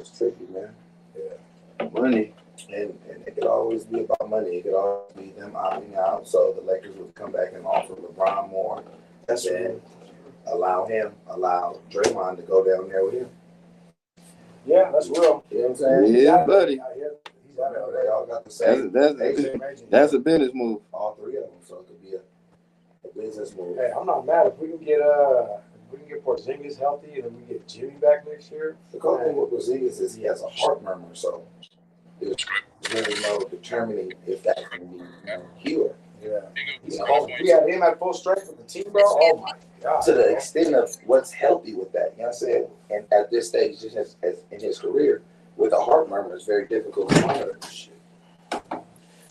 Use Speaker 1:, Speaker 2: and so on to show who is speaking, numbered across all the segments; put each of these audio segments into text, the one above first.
Speaker 1: it's tricky, man. Yeah. Money. And it could always be about money. It could always be them opting out. So the Lakers would come back and offer LeBron more. That's then allow Draymond to go down there with him.
Speaker 2: Yeah, that's real.
Speaker 1: You know what I'm saying?
Speaker 3: Yeah, buddy.
Speaker 1: They all got the same.
Speaker 3: That's a business move.
Speaker 1: All three of them. So it could be a business move.
Speaker 2: Hey, I'm not mad if we can get Porzingis healthy and then we get Jimmy back next year.
Speaker 1: The cool thing with Porzingis is he has a heart murmur, so there's really no determining if that can be cured.
Speaker 2: Yeah. We had him at full strength with the team, bro. Oh my God.
Speaker 1: To the extent of what's healthy with that, you know what I'm saying? And at this stage, just as in his career, with a heart murmur, it's very difficult to monitor this shit.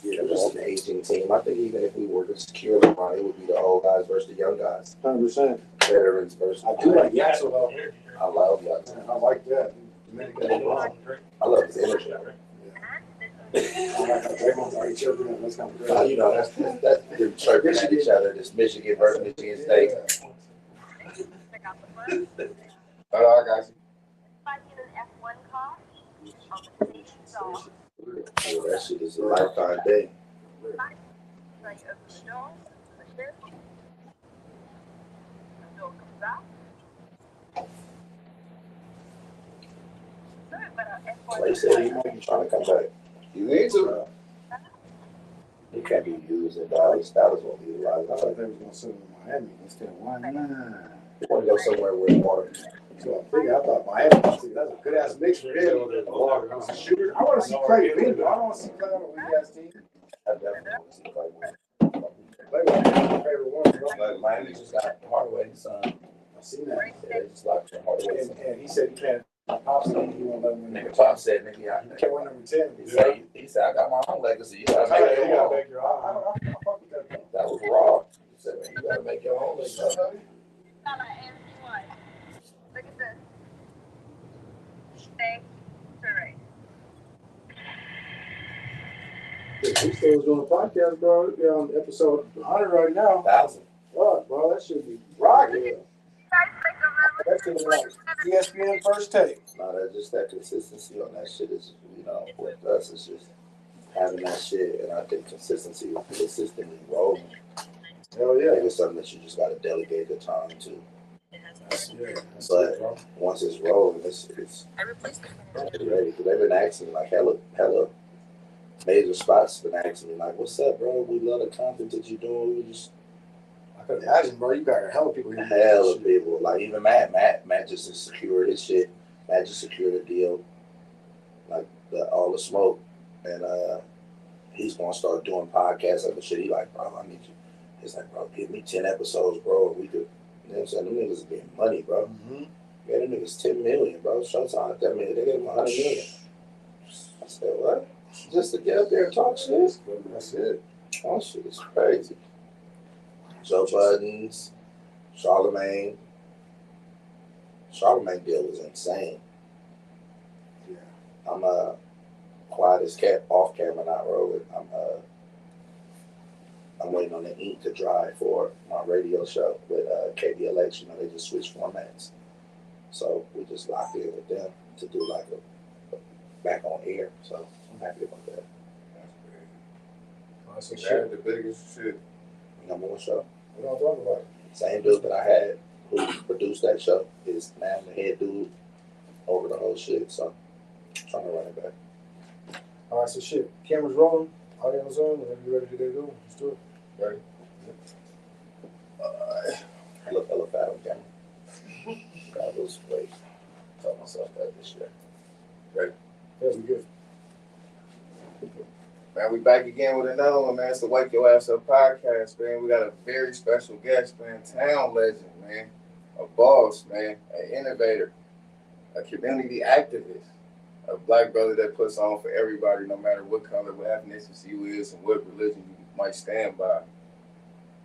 Speaker 1: Yeah, just an aging team. I think even if we were to secure LeBron, it would be the old guys versus the young guys.
Speaker 2: 100%.
Speaker 1: Veterans versus.
Speaker 2: I do like Yaxel out here.
Speaker 1: I love Yaxel.
Speaker 2: I like that.
Speaker 1: I love his energy. You know, that's they're chirping at each other. This Michigan versus Michigan State. Hello, I got you. Oh, that shit is a lifetime thing. Clay said he might be trying to come back.
Speaker 3: You need to.
Speaker 1: He can't be used in Dallas. Dallas won't be utilized.
Speaker 2: I thought they was going to send him to Miami instead of why not?
Speaker 1: They want to go somewhere with water.
Speaker 2: So I thought Miami, that's a good ass mix for him. I want to see Clay win, but I don't want to see Clay on a weak ass team.
Speaker 1: I definitely want to see Clay win.
Speaker 2: Clay was my favorite one, bro.
Speaker 1: But Miami just got Hardaway's son.
Speaker 2: I seen that.
Speaker 1: Yeah, they just locked in Hardaway's son.
Speaker 2: And he said he can't. Pop said he won't let him win.
Speaker 1: Nigga Pop said, nigga,
Speaker 2: He can't win number 10.
Speaker 1: He said, I got my own legacy. You gotta make your own.
Speaker 2: I fuck with that.
Speaker 1: That was raw. He said, man, you gotta make your own legacy.
Speaker 4: Look at this. Thanks. Right.
Speaker 2: We still was doing a podcast, bro. We're on episode 100 right now.
Speaker 1: 1,000.
Speaker 2: Fuck, bro, that should be rocking. That's gonna be like ESPN first take.
Speaker 1: No, that's just that consistency on that shit is, you know, with us, it's just having that shit. And I think consistency is consistently rolling.
Speaker 2: Hell yeah.
Speaker 1: I think it's something that you just got to delegate the time to.
Speaker 2: Yeah,
Speaker 1: but once it's rolling, it's ready. Because they've been asking me, like, hella major spots been asking me, like, what's up, bro? We love the content that you're doing. We just.
Speaker 2: I could imagine, bro. You got a hell of people here.
Speaker 1: Hell of people. Like, even Matt just secured his shit. Matt just secured a deal. Like, all the smoke. And he's going to start doing podcasts and shit. He like, bro, I need you. He's like, bro, give me 10 episodes, bro. And we could, you know what I'm saying? Them niggas are getting money, bro.
Speaker 2: Mm-hmm.
Speaker 1: Yeah, them niggas 10 million, bro. Showtime, that mean they get him 100 million. I said, what? Just to get up there and talk shit?
Speaker 2: That's it.
Speaker 1: Oh, shit is crazy. Joe Buttons, Charlemagne. Charlemagne deal was insane.
Speaker 2: Yeah.
Speaker 1: I'm quiet as cat off camera, not rolling. I'm waiting on the ink to dry for my radio show with KBLX. You know, they just switched formats. So we just locked in with them to do like a back on air. So I'm happy about that.
Speaker 3: That's great. The biggest shit.
Speaker 1: Number one show.
Speaker 2: We don't talk about it.
Speaker 1: Same dude that I had who produced that show is now the head dude over the whole shit. So I'm trying to run it back.
Speaker 2: All right, so shit. Camera's rolling. Audio on Zoom. Whenever you're ready to go, let's do it.
Speaker 1: Ready? I look hella fat on camera. Gotta lose weight. Tell myself that this year. Ready?
Speaker 2: Yeah, we good.
Speaker 3: Man, we back again with another one, man. It's the Wake Your Ass Up podcast, man. We got a very special guest, man. Town legend, man. A boss, man. An innovator. A community activist. A black brother that puts on for everybody, no matter what color, what ethnicity you is, and what religion you might stand by.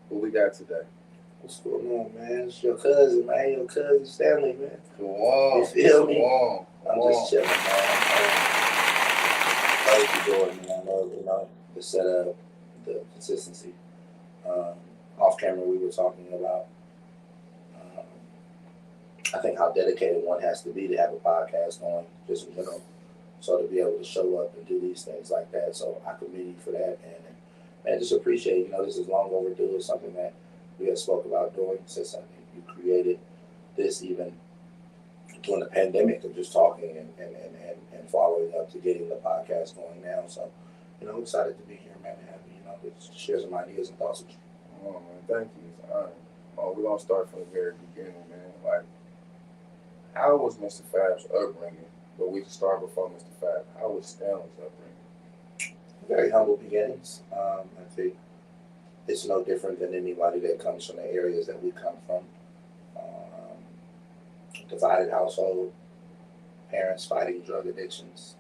Speaker 3: What we got today?
Speaker 1: What's going on, man? It's your cousin, man. Your cousin Stanley, man.
Speaker 3: Come on.
Speaker 1: You feel me?
Speaker 3: Come on.
Speaker 1: I'm just chilling, man. I love what you're doing, man. I love, you know, the setup, the consistency. Off camera, we were talking about I think how dedicated one has to be to have a podcast going, just in general. So to be able to show up and do these things like that, so I commend you for that, and man, just appreciate, this is long overdue. It's something that we have spoke about doing since I think you created this even during the pandemic of just talking and following up to getting the podcast going now. So, excited to be here, man, and happy, to share some ideas and thoughts with you.
Speaker 3: Oh man, thank you. It's an honor. We're gonna start from the very beginning, man. Like, how was Mr. Fab's upbringing? But we can start before Mr. Fab. How was Stanley's upbringing?
Speaker 1: Very humble beginnings. I think it's no different than anybody that comes from the areas that we come from. Divided household, parents fighting drug addictions.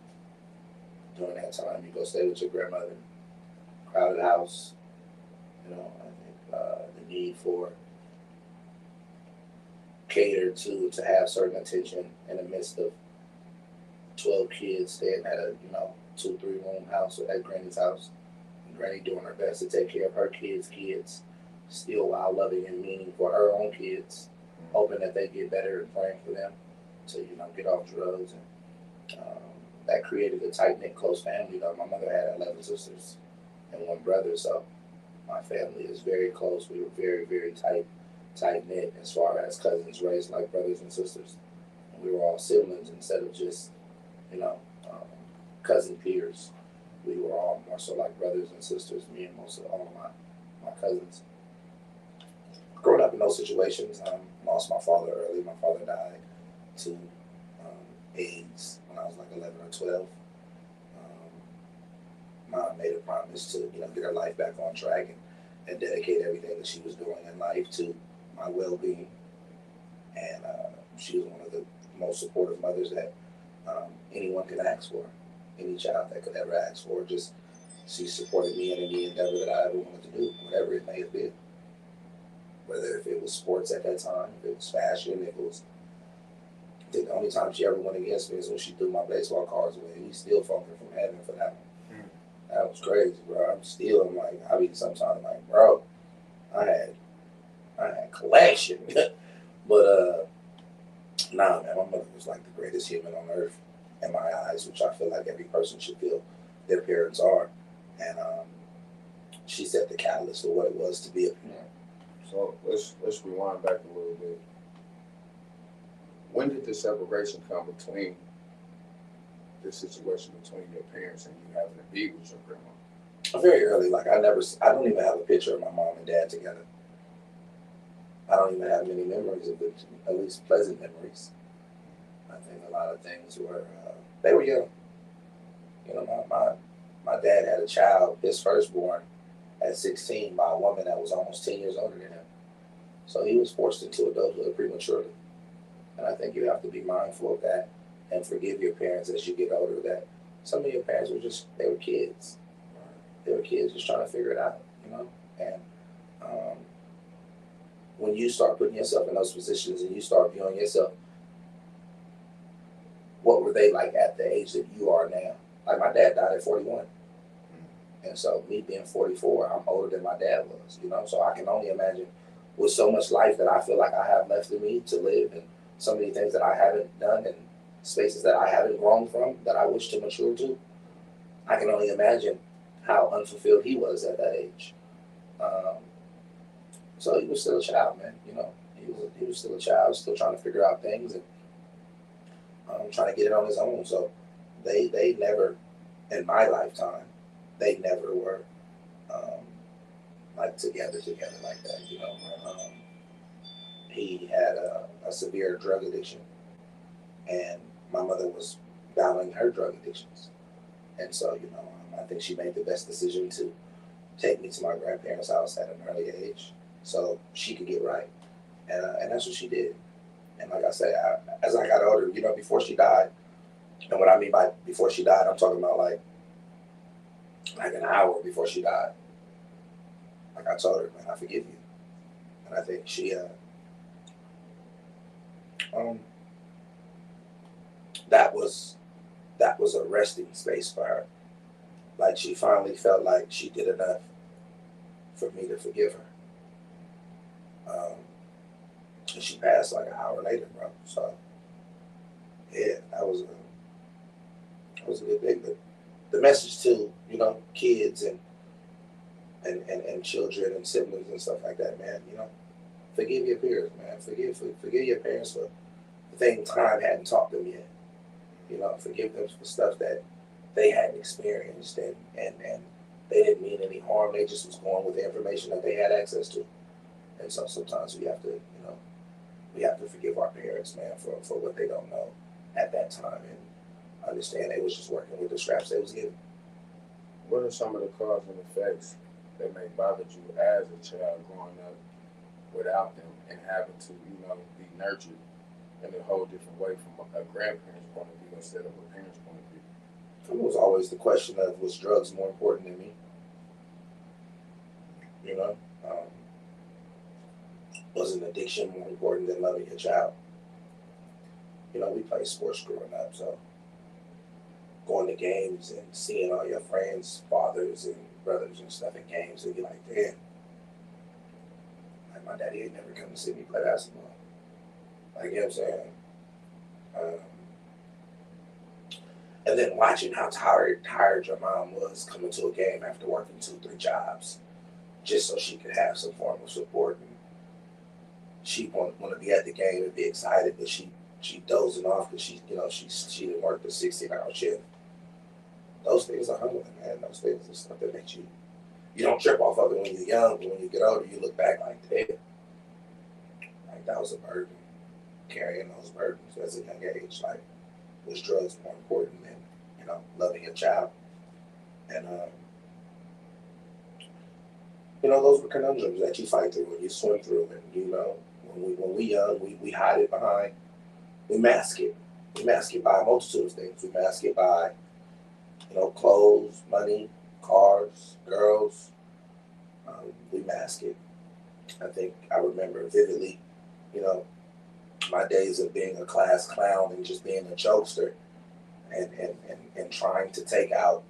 Speaker 1: During that time, you go stay with your grandmother, crowded house. I think the need for cater to have certain attention in the midst of 12 kids staying at a 2-3 room house at Granny's house. And Granny doing her best to take care of her kids, still while loving and meaning for her own kids, hoping that they get better and praying for them to get off drugs. And that created a tight knit, close family. My mother had 11 sisters and 1 brother, so my family is very close. We were very, very tight knit as far as cousins raised like brothers and sisters. And we were all siblings instead of just cousin peers. We were all more so like brothers and sisters, me and most of all of my cousins. Growing up in those situations, lost my father early. My father died to AIDS when I was like 11 or 12. Mom made a promise to get her life back on track and dedicate everything that she was doing in life to my well-being. And she was one of the most supportive mothers that anyone could ask for, any child that could ever ask for. Just she supported me in any endeavor that I ever wanted to do, whatever it may have been. Whether if it was sports at that time, if it was fashion, if it was. I think the only time she ever went against me is when she threw my baseball cards away. He's still falling from heaven for that one. That was crazy, bro. I'm like, I mean, sometimes like, bro, I had collection. But nah, man, my mother was like the greatest human on earth in my eyes, which I feel like every person should feel their parents are. And she set the catalyst for what it was to be a parent.
Speaker 3: So let's rewind back a little bit. When did the separation come between the situation between your parents and you having to be with your grandma?
Speaker 1: Very early, like I don't even have a picture of my mom and dad together. I don't even have many memories of it, at least pleasant memories. I think a lot of things were, they were young. My dad had a child, his firstborn, at 16 by a woman that was almost 10 years older than him. So he was forced into adulthood prematurely. And I think you have to be mindful of that and forgive your parents as you get older, that some of your parents they were kids. They were kids just trying to figure it out, And when you start putting yourself in those positions and you start viewing yourself, what were they like at the age that you are now? Like my dad died at 41. And so me being 44, I'm older than my dad was, So I can only imagine with so much life that I feel like I have left in me to live, and so many things that I haven't done and spaces that I haven't grown from that I wish to mature to. I can only imagine how unfulfilled he was at that age. So he was still a child, man. He was still a child, still trying to figure out things and trying to get it on his own. So they never, in my lifetime, they never were like together like that. He had a severe drug addiction, and my mother was battling her drug addictions. And so, I think she made the best decision to take me to my grandparents' house at an early age so she could get right. And that's what she did. And like I said, as I got older, before she died, and what I mean by before she died, I'm talking about like an hour before she died. Like I told her, man, I forgive you. And I think she, that was a resting space for her. Like she finally felt like she did enough for me to forgive her. And she passed like an hour later, bro. So yeah, that was a good thing. But the message to, kids and children and siblings and stuff like that, man, forgive your peers, man. Forgive your parents for the thing time hadn't taught them yet. Forgive them for stuff that they hadn't experienced and they didn't mean any harm. They just was going with the information that they had access to. And so sometimes we have to forgive our parents, man, for what they don't know at that time and understand they was just working with the scraps they was given.
Speaker 3: What are some of the causes and effects that may bother you as a child growing up without them and having to, be nurtured in a whole different way from a grandparent's point of view instead of a parent's point of view?
Speaker 1: It was always the question of, was drugs more important than me? Was an addiction more important than loving your child? We played sports growing up, so going to games and seeing all your friends, fathers and brothers and stuff in games, and you're like, damn, like my daddy ain't never come to see me play basketball. Like, you know what I'm saying? And then watching how tired your mom was coming to a game after working 2-3 jobs, just so she could have some form of support. And she want to be at the game and be excited, but she dozing off because she didn't work the 16-hour shift. Those things are humbling, man. Those things are stuff that makes you don't trip off of it when you're young, but when you get older, you look back like, damn, like that was a burden. Carrying those burdens as a young age, like, was drugs more important than loving your child? And those were conundrums that you fight through and you swim through. And when we young, we hide it behind. We mask it. We mask it by a multitude of things. We mask it by clothes, money, cars, girls. We mask it. I think I remember vividly, my days of being a class clown and just being a jokester and trying to take out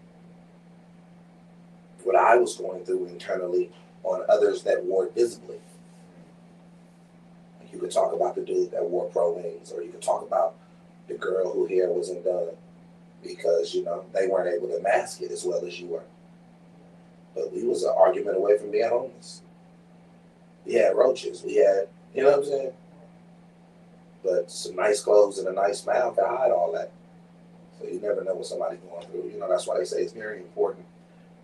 Speaker 1: what I was going through internally on others that wore it visibly. You could talk about the dude that wore Pro Wings, or you could talk about the girl whose hair wasn't done because, they weren't able to mask it as well as you were. But we was an argument away from being homeless. We had roaches. We had, you know what I'm saying? But some nice clothes and a nice smile can hide all that. So you never know what somebody's going through. That's why they say it's very important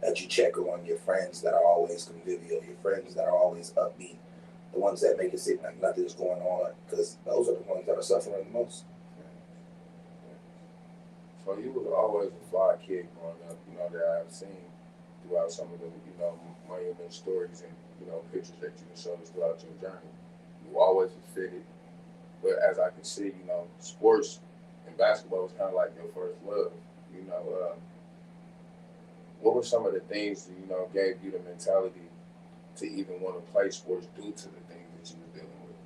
Speaker 1: that you check on your friends that are always convivial, your friends that are always upbeat, the ones that make it seem like nothing's going on, because those are the ones that are suffering the most.
Speaker 3: So you were always a fly kid growing up, that I've seen throughout some of the, monument stories and, pictures that you can show us throughout your journey. You always was fitted. But as I can see, sports and basketball was kind of like your first love. What were some of the things that, gave you the mentality to even want to play sports due to the things that you were dealing with?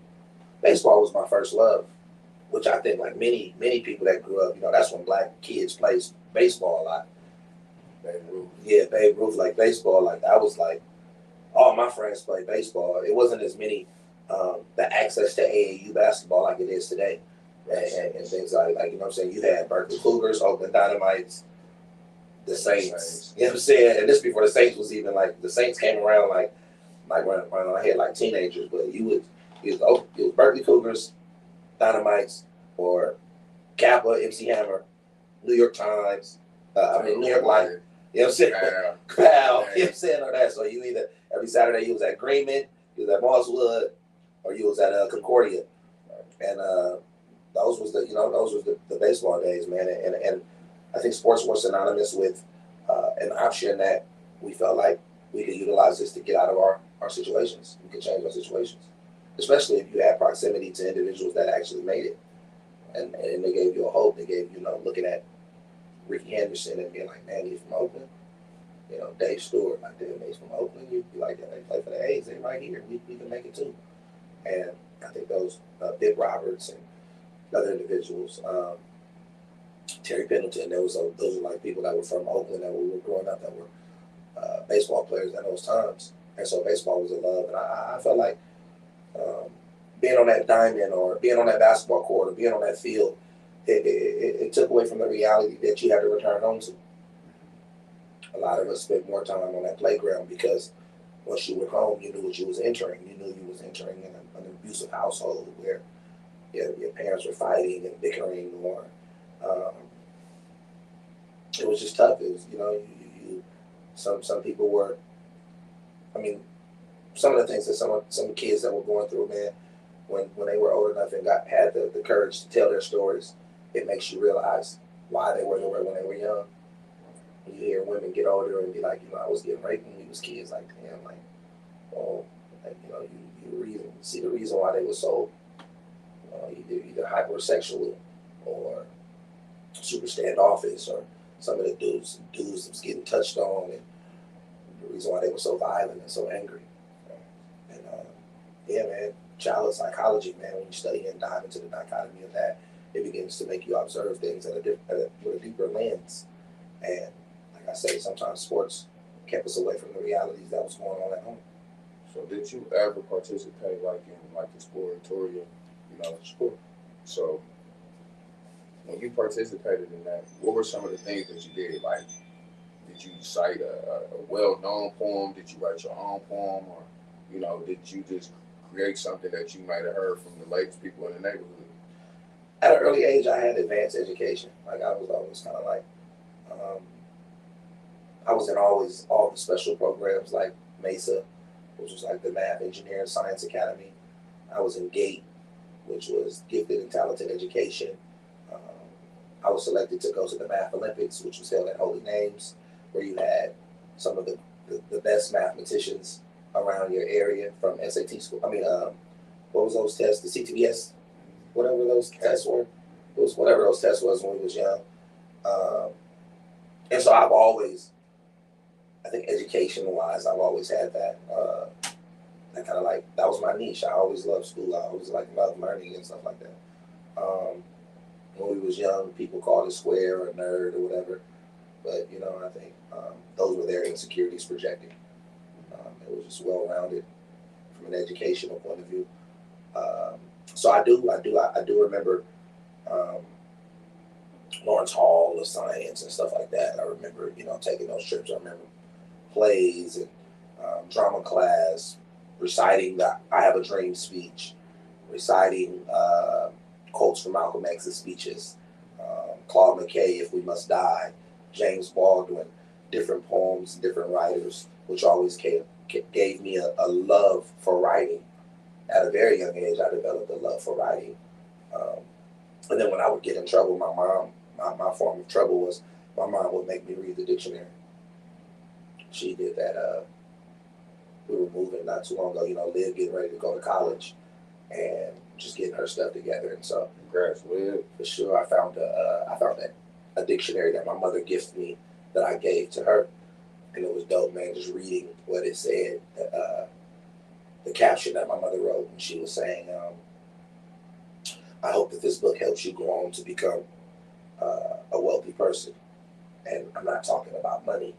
Speaker 1: Baseball was my first love, which I think like many people that grew up, that's when black kids played baseball a lot.
Speaker 3: Babe Ruth.
Speaker 1: Yeah, Babe Ruth, like baseball, like that was like, all my friends played baseball. It wasn't as many, the access to AAU basketball like it is today. And things like, you know what I'm saying? You had Berkeley Cougars, Oakland Dynamites, the Saints. You know what I'm saying? And this before the Saints was even like, the Saints came around like when I had like teenagers, but it was Berkeley Cougars, Dynamites, or Kappa, MC Hammer, New York Times, New York Life. You know what I'm saying? Pal. You know what I'm saying? Or that. So you either, every Saturday you was at Greenman, you was at Mosswood, or you was at Concordia. And those was the baseball days, man. And I think sports were synonymous with an option that we felt like we could utilize this to get out of our situations. We could change our situations, especially if you had proximity to individuals that actually made it. And they gave you a hope. They gave you, looking at Ricky Henderson and being like, man, he's from Oakland. Dave Stewart, like, damn, he's from Oakland. You'd be like, yeah, they play for the A's. They're right here. We can make it too. And I think those, Big Roberts and other individuals, Terry Pendleton, those are like people that were from Oakland that we were growing up that were baseball players at those times. And so baseball was a love. And I felt like being on that diamond or being on that basketball court or being on that field, it took away from the reality that you had to return home to. A lot of us spent more time on that playground because once you went home, you knew what you was entering. You knew you was entering in an abusive household where your parents were fighting and bickering, or it was just tough. It was, some people were. I mean, some of the things that some kids that were going through, man, when they were old enough and had the courage to tell their stories, it makes you realize why they were the way when they were young. When you hear women get older and be like, I was getting raped when we was kids, like, damn, like, oh, like, you see the reason why they were so either hypersexual or super standoffish, or some of the dudes was getting touched on, and the reason why they were so violent and so angry. And yeah, man, childhood psychology, man, when you study and dive into the dichotomy of that, it begins to make you observe things with a deeper lens. And like I say, sometimes sports kept us away from the realities that was going on at home.
Speaker 3: So did you ever participate in the sportatorium, sport? So when you participated in that, what were some of the things that you did? Like, did you cite a well-known poem? Did you write your own poem? Or, did you just create something that you might have heard from the latest people in the neighborhood?
Speaker 1: At an early age, I had advanced education. Like, I was always kind of like, I was in always all the special programs like Mistah, which was like the Math, Engineering, Science Academy. I was in GATE, which was Gifted and Talented Education. I was selected to go to the Math Olympics, which was held at Holy Names, where you had some of the best mathematicians around your area from SAT school. I mean, what was those tests? The CTBS, whatever those tests were. It was whatever those tests was when we was young. And so I've always, I think education-wise, I've always had that. That kind of like, that was my niche. I always loved school. I always loved learning and stuff like that. When we was young, people called it square or nerd or whatever. But, I think those were their insecurities projecting. It was just well-rounded from an educational point of view. So I do remember Lawrence Hall of Science and stuff like that. I remember, taking those trips. I remember plays and drama class, reciting the I Have a Dream speech, reciting quotes from Malcolm X's speeches, Claude McKay, If We Must Die, James Baldwin, different poems, different writers, which always gave me a love for writing. At a very young age, I developed a love for writing. And then when I would get in trouble, my form of trouble was my mom would make me read the dictionary. She did that. We were moving not too long ago, Liv getting ready to go to college and just getting her stuff together. And so,
Speaker 3: congrats, Liv.
Speaker 1: For sure, I found a dictionary that my mother gifted me that I gave to her. And it was dope, man, just reading what it said, the caption that my mother wrote. And she was saying, I hope that this book helps you go on to become a wealthy person. And I'm not talking about money.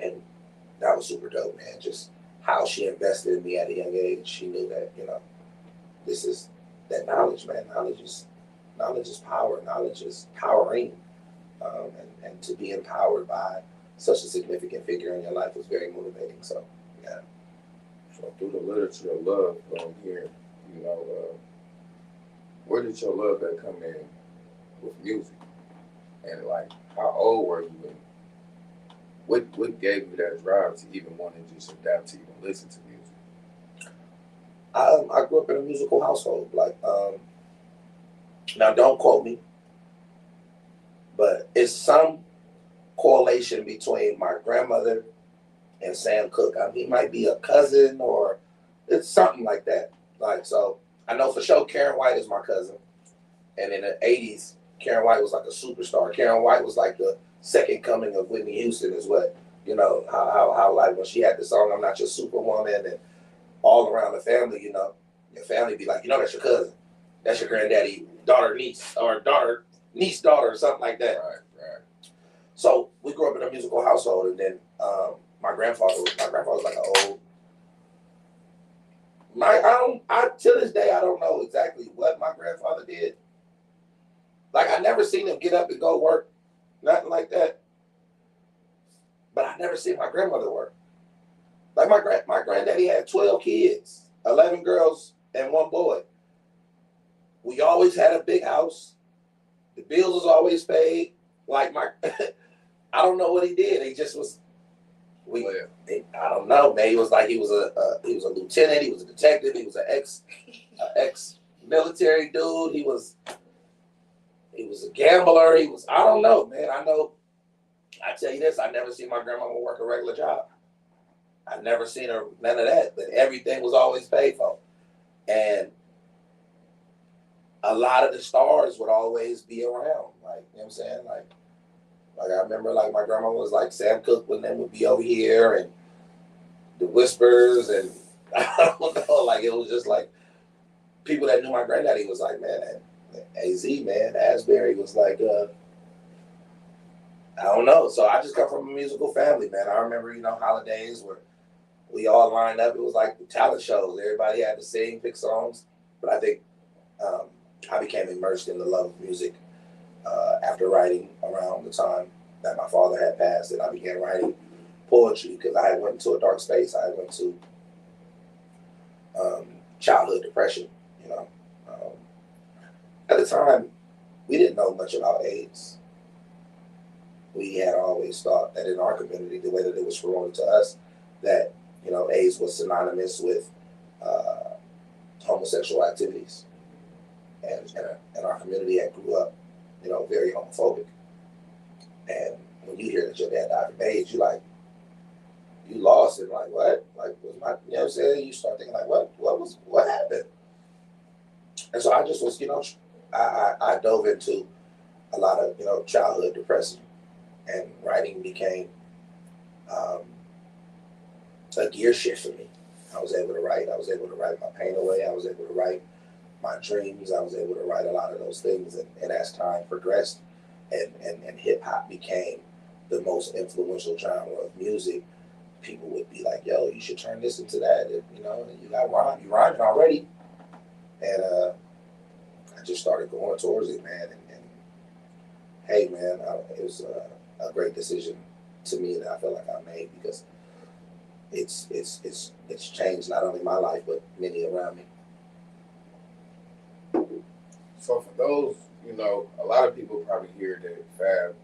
Speaker 1: And that was super dope, man. Just how she invested in me at a young age. She knew that, this is that knowledge, man. Knowledge is power. Knowledge is powering. And to be empowered by such a significant figure in your life was very motivating. So, yeah.
Speaker 3: So through the literature of love here, where did your love that come in with music? And like, how old were you? And what gave you that drive to even want to just adapt to even listen to music?
Speaker 1: I grew up in a musical household. Like, now don't quote me, but it's some correlation between my grandmother and Sam Cooke. I mean, he might be a cousin or it's something like that. Like, so I know for sure Karen White is my cousin. And in the 80s, Karen White was like a superstar. Karen White was like the second coming of Whitney Houston is what, how like when she had the song, I'm Not Your Superwoman, and all around the family, your family be like, that's your cousin. That's your granddaddy, daughter, niece, or daughter, niece, daughter, or something like that.
Speaker 3: Right.
Speaker 1: So we grew up in a musical household, and then my grandfather was like an old I to this day I don't know exactly what my grandfather did. Like I never seen him get up and go work, nothing like that. But I never seen my grandmother work. Like my granddaddy had 12 kids, 11 girls and 1 boy. We always had a big house. The bills was always paid. Like I don't know what he did. He just was. I don't know, man. He was like he was a lieutenant. He was a detective. He was an ex military dude. He was a gambler. I don't know, man. I know. I tell you this. I never seen my grandmama work a regular job. I never seen her none of that. But everything was always paid for, and a lot of the stars would always be around. Like, you know what I'm saying? Like I remember, like, my grandma was like Sam Cooke when they would be over here, and the Whispers, and I don't know, like, it was just like people that knew my granddaddy was like, man, AZ, man, Asbury was like, I don't know. So I just come from a musical family, man. I remember, holidays where we all lined up. It was like the talent shows. Everybody had to sing, pick songs. But I think I became immersed in the love of music after writing around the time that my father had passed, and I began writing poetry because I had went into a dark space. I went to childhood depression. At the time, we didn't know much about AIDS. We had always thought that in our community, the way that it was promoted to us, that AIDS was synonymous with homosexual activities, and our community had grew up, very homophobic. And when you hear that your dad died from AIDS, you lost it. Like, what? Like, was my, you know what I'm saying? You start thinking like, what happened? And so I just was, I dove into a lot of, childhood depression, and writing became a gear shift for me. I was able to write my pain away. I was able to write my dreams. I was able to write a lot of those things. And as time progressed and hip hop became the most influential genre of music, people would be like, yo, you should turn this into that. You got rhyme, you rhyming already. And I just started going towards it, man. And hey, man, it was a great decision to me that I feel like I made, because it's changed not only my life but many around me.
Speaker 3: So for those, a lot of people probably hear that Fab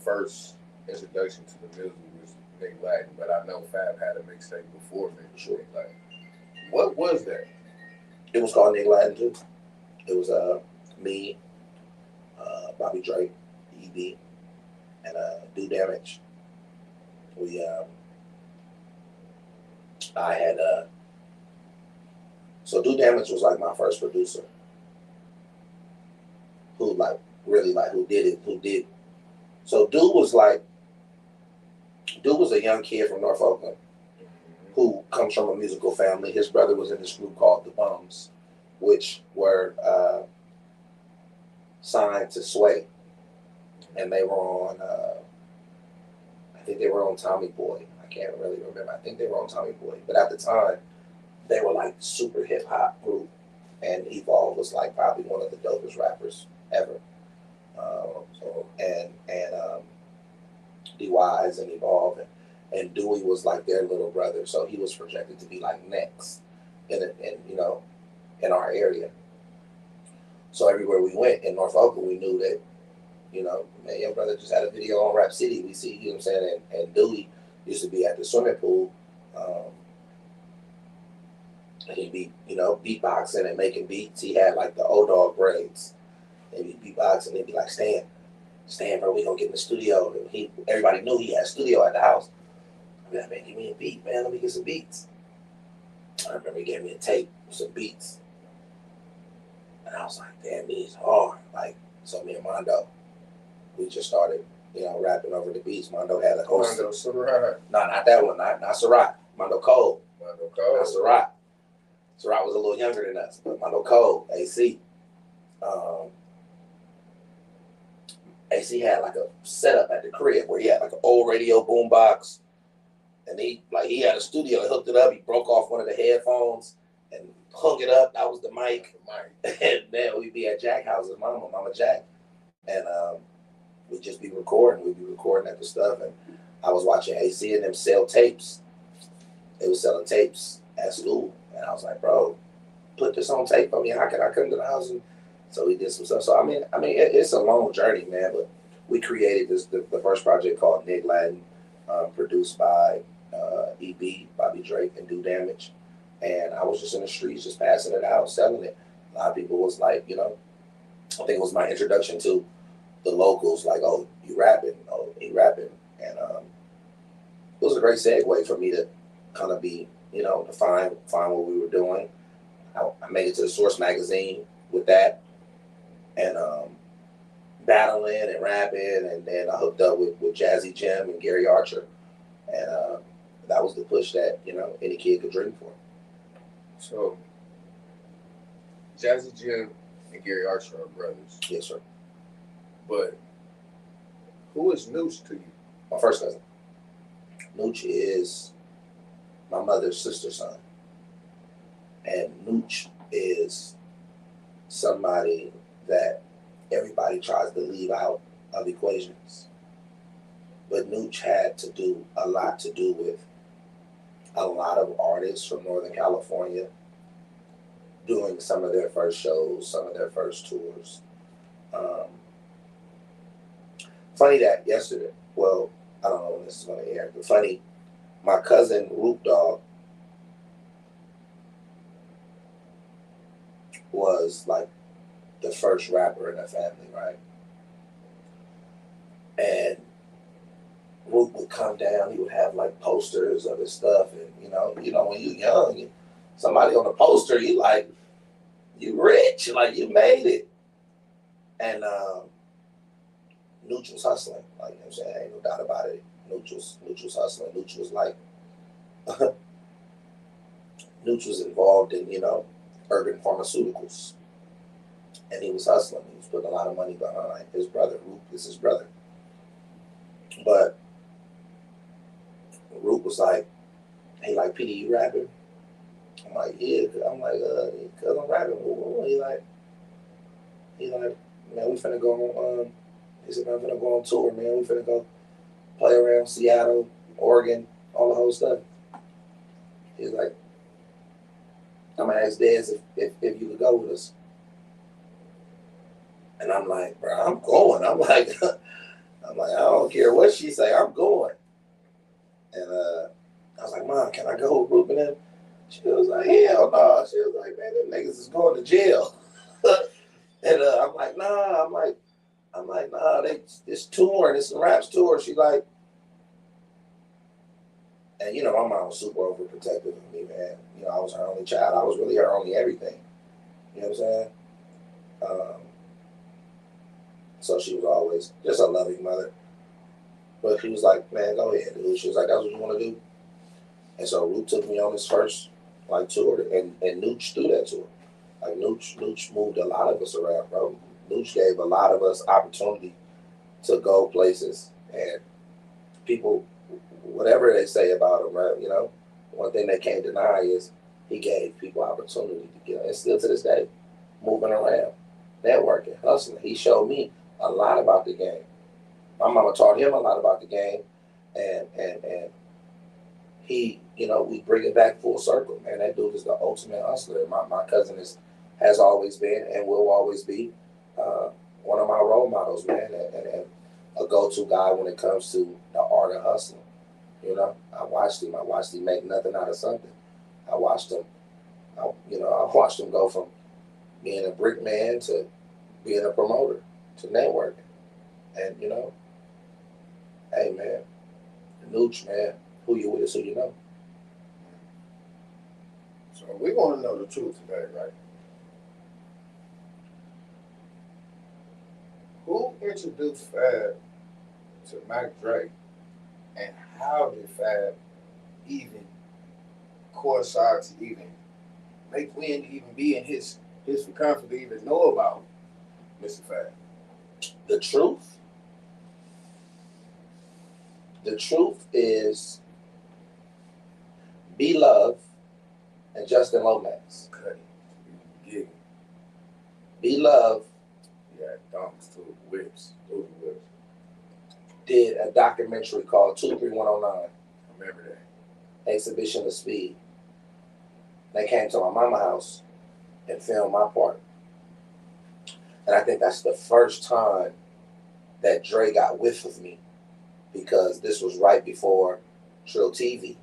Speaker 3: first introduction to the music was Nick Latin, but I know Fab had a mixtape before Nick Latin. What was that?
Speaker 1: It was called Nick Latin too. It was me, Bobby Drake, EB, and Do Damage. I had so Do Damage was like my first producer, who did. So Dude was a young kid from North Oakland who comes from a musical family. His brother was in this group called The Bums, which were signed to Sway, and they were on I think they were on Tommy Boy. I can't really remember. I think they were on Tommy Boy, but at the time they were like super hip hop group, and Evolve was like probably one of the dopest rappers ever. D-Wise and Evolve, and Dewey was like their little brother, so he was projected to be like next in our area. So everywhere we went in North Oakland, we knew that, man, your brother just had a video on Rap City. We see, you know what I'm saying, and Dewey used to be at the swimming pool. He'd be, beatboxing and making beats. He had like the O-Dog braids. And he'd be beatboxing, and he'd be like, Stan, bro, we gonna get in the studio. And everybody knew he had a studio at the house. I'd be like, man, give me a beat, man. Let me get some beats. I remember he gave me a tape with some beats. And I was like, damn, these hard. Like, so me and Mondo, we just started, rapping over the beats. Mondo had a host.
Speaker 3: Mondo Surratt.
Speaker 1: No, not that one. Not Surratt. Mondo Cole. Not Surratt. Surratt was a little younger than us, but Mondo Cole, AC. AC had like a setup at the crib where he had like an old radio boombox, and he had a studio. He hooked it up. He broke off one of the headphones, and hung it up. That was the mic.
Speaker 3: Mike.
Speaker 1: And then we'd be at Jack House's Mama Jack. And we'd just be recording. We'd be recording at the stuff. And I was watching AC and them sell tapes. They was selling tapes at school. And I was like, bro, put this on tape for me. How can I come to the house? And so we did some stuff. So, I mean, it's a long journey, man. But we created the first project called Nick Latin, produced by EB, Bobby Drake, and Do Damage. And I was just in the streets, just passing it out, selling it. A lot of people was like, you know, I think it was my introduction to the locals, like, oh, you rapping, oh, he rapping. And it was a great segue for me to kind of be, you know, to find what we were doing. I made it to the Source magazine with that, and battling and rapping, and then I hooked up with Jazzy Jim and Gary Archer, and that was the push that, you know, any kid could dream for.
Speaker 3: So, Jazzy Jim and Gary Archer are brothers.
Speaker 1: Yes, sir.
Speaker 3: But who is Nooch to you?
Speaker 1: My first cousin. Nooch is my mother's sister's son. And Nooch is somebody that everybody tries to leave out of equations. But Nooch had to do a lot to do with a lot of artists from Northern California doing some of their first shows, some of their first tours. Funny that yesterday, well, I don't know when this is going to air, but funny, my cousin Root Dog was like the first rapper in the family, right? And Root would come down, he would have like posters of his stuff, and you know when you're young, somebody on a poster, you like, you rich, like you made it. And Nooch was hustling, like, you know what I'm saying, ain't no doubt about it. Nooch was hustling. Nooch was like, Nooch was involved in, you know, urban pharmaceuticals, and he was hustling. He was putting a lot of money behind his brother. Root is his brother, but Root was like, hey, like, PD, you rapping? I'm like, yeah. I'm like, cause I'm rapping. He like, man, we finna go on. He said, man, I'm finna go on tour, man. We finna go play around Seattle, Oregon, all the whole stuff. He's like, I'm gonna ask Dez if you could go with us. And I'm like, bro, I'm going. I'm like, I don't care what she say, I'm going. And I was like, Mom, can I go with Ruben? And she was like, hell no. She was like, man, them niggas is going to jail. And I'm like, nah. I'm like, nah. This touring, it's a raps tour. She like, and you know, my mom was super overprotective of me, man. You know, I was her only child. I was really her only everything. You know what I'm saying? So she was always just a loving mother. But she was like, man, go ahead, dude. She was like, that's what you want to do? And so Root took me on his first like tour, and Nooch threw that tour. Like Nooch moved a lot of us around, bro. Nooch gave a lot of us opportunity to go places, and people, whatever they say about him, right? You know, one thing they can't deny is he gave people opportunity to get, and still to this day, moving around, networking, hustling. He showed me a lot about the game. My mama taught him a lot about the game, and he, you know, we bring it back full circle, man. That dude is the ultimate hustler. My cousin has always been and will always be one of my role models, man, and a go-to guy when it comes to the art of hustling. You know, I watched him make nothing out of something. I watched him go from being a brick man to being a promoter to networking. And, you know, hey, man, Nooch, man, who you with is who you know.
Speaker 3: So we want to know the truth today, right? Who introduced Fab to Mac Drake, and how did Fab even coincide to even make Win to even be in his confidence to even know about Mr. Fab?
Speaker 1: The truth is B Love and Justin Lomax.
Speaker 3: Okay. Yeah.
Speaker 1: B Love
Speaker 3: Yeah, donks too. Whips. Those were whips.
Speaker 1: did a documentary called 23109,
Speaker 3: I remember that.
Speaker 1: Exhibition of Speed. They came to my mama's house and filmed my part. And I think that's the first time that Dre got whiff of me, because this was right before Trill TV,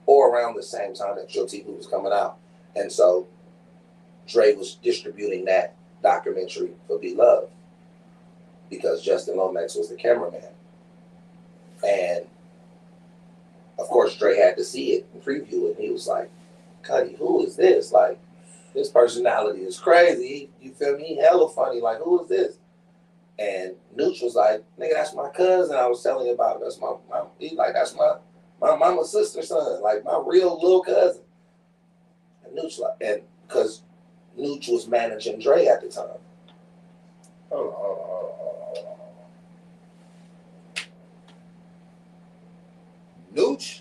Speaker 1: or around the same time that Trill TV was coming out. And so Dre was distributing that documentary for Be Love because Justin Lomax was the cameraman. And of course, Dre had to see it and preview it. And he was like, Cuddy, who is this? Like, this personality is crazy. You feel me? Hella funny. Like, who is this? And Nooch was like, nigga, that's my cousin I was telling you about. That's my he like, that's my mama's sister's son. Like, my real little cousin. And Nooch like, and because Nooch was managing Dre at the time.
Speaker 3: Hold on. Nooch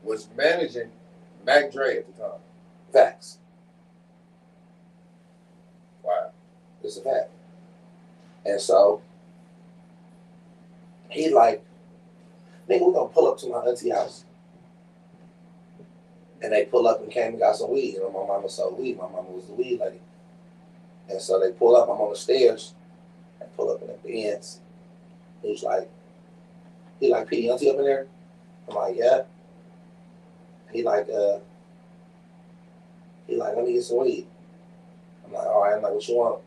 Speaker 3: was managing Mac Dre at the time.
Speaker 1: Facts.
Speaker 3: Wow.
Speaker 1: It's a fact. And so he like, nigga, we're gonna pull up to my auntie house. And they pull up and came and got some weed. You know, my mama sold weed. My mama was the weed lady. And so they pull up, I'm on the stairs, and pull up in the Benz. He like, P, auntie up in there? I'm like, yeah. He like, let me get some weed. I'm like, all right. I'm like, what you want?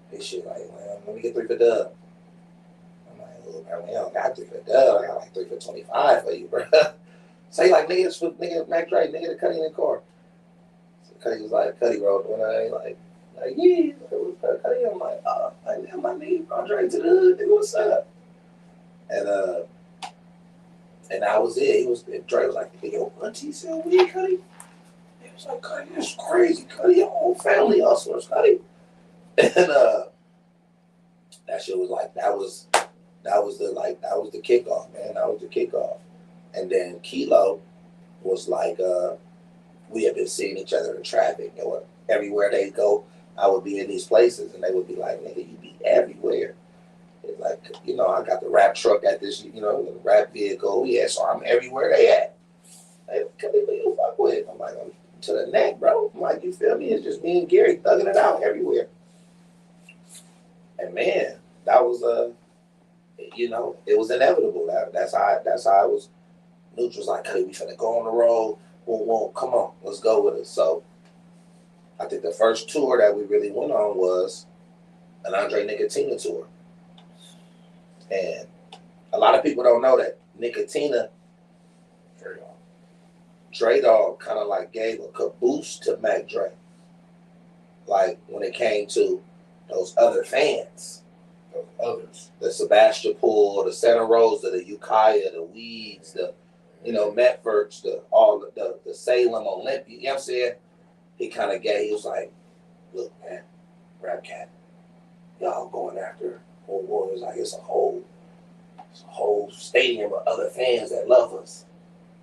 Speaker 1: This shit like, man, let me get 3 for Dub. I'm like, look, man, I don't got 3 for Dub. I got like 3 for 25 for you, bro. So he like, nigga, Mac Dre, nigga, the Cuddy in the car. So Cuddy was like, Cuddy rolled when I like, yeah, Cuddy. I'm like, damn, my nigga, bro, Dre to the hood, nigga, what's up? And that was it. Dre was like, yo, auntie sell weed, Cuddy? He was like, Cuddy, that's crazy, Cuddy, your whole family hustlers, Cuddy. And that shit was like, that was the kickoff, man. That was the kickoff. And then Kilo was like, we had been seeing each other in traffic. You know, everywhere they go, I would be in these places, and they would be like, nigga, you be everywhere. It's like, you know, I got the rap truck at this, you know, the rap vehicle. Yeah, so I'm everywhere they at. Hey, come who you fuck with? I'm like, I'm to the neck, bro. I'm like, you feel me? It's just me and Gary thugging it out everywhere. And man, that was you know, it was inevitable. That's how it was. Nooch was like, hey, we finna go on the road. Whoa, come on, let's go with it. So I think the first tour that we really went on was an Andre Nicotina tour. And a lot of people don't know that Nicotina, Dre Dog kind of like gave a caboose to Mac Dre. Like when it came to those other fans. Those others. The Sebastopol, the Santa Rosa, the Ukiah, the Weeds, the, you know, Metfords, the Salem Olympia. You know what I'm saying? He kind of he was like, look, man, Rap Cat, y'all going after Old Warriors like it's a whole stadium of other fans that love us.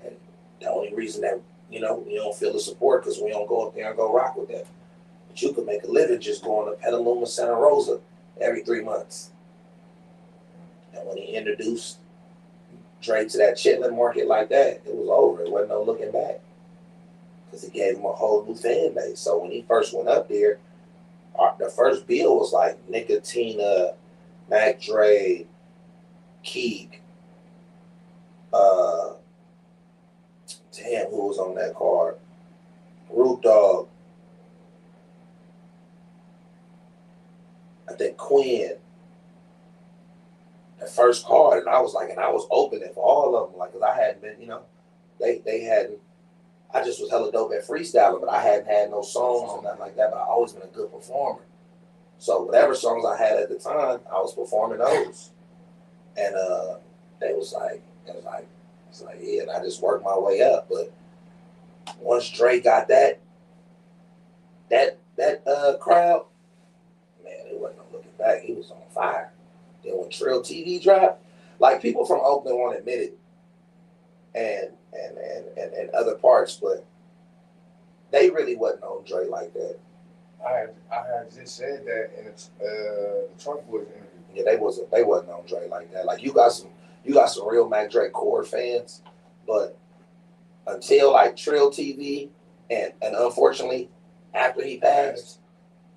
Speaker 1: And the only reason that, you know, we don't feel the support because we don't go up there and go rock with them. But you could make a living just going to Petaluma, Santa Rosa every 3 months. And when he introduced Dre to that Chitlin market like that, it was over. It wasn't no looking back. Because he gave him a whole new fan base. So when he first went up there, the first bill was like Nicotina, Mac Dre, Keeg, damn, who was on that card? Root Dog, I think Quinn. The first card, and I was opening for all of them, like, cause I hadn't been, you know, they hadn't. I just was hella dope at freestyling, but I hadn't had no songs or nothing like that. But I always been a good performer. So whatever songs I had at the time, I was performing those. And it was like, yeah, and I just worked my way up. But once Drake got that crowd, man, it wasn't no looking back. He was on fire. Then when Trill TV dropped, like people from Oakland won't admit it, and other parts, but they really wasn't on Dre like that.
Speaker 3: I had just said that in the Trump Boys interview.
Speaker 1: Yeah, they wasn't on Dre like that. Like you got some real Mac Dre core fans, but until like Trill TV and unfortunately after he passed.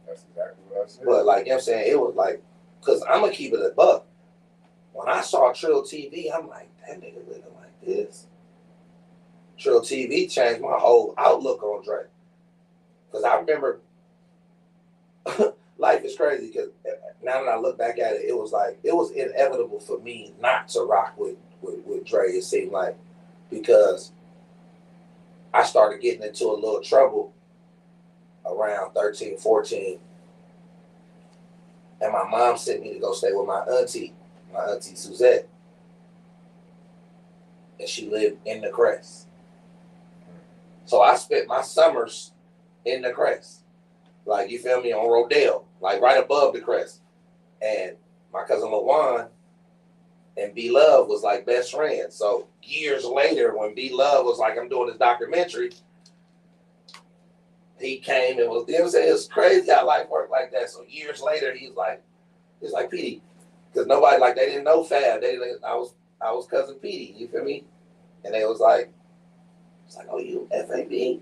Speaker 3: That's exactly what I said.
Speaker 1: But like you know what I'm saying, it was like, cause I'm gonna keep it a buck. When I saw Trill TV, I'm like, that nigga living like this. Trill TV changed my whole outlook on Dre. Cause I remember life is crazy because now that I look back at it, it was inevitable for me not to rock with Dre, it seemed like, because I started getting into a little trouble around 13, 14. And my mom sent me to go stay with my auntie Suzette. And she lived in the Crest. So I spent my summers in the Crest. Like, you feel me, on Rodale, like right above the Crest. And my cousin LaJuan and B Love was like best friends. So years later, when B Love was like, I'm doing this documentary, he came and was, you know what I'm saying? It's crazy how life worked like that. So years later, he's like Petey. Because nobody, like, they didn't know Fab. I was cousin Petey, you feel me? And they was like, it's like, oh, you FAB?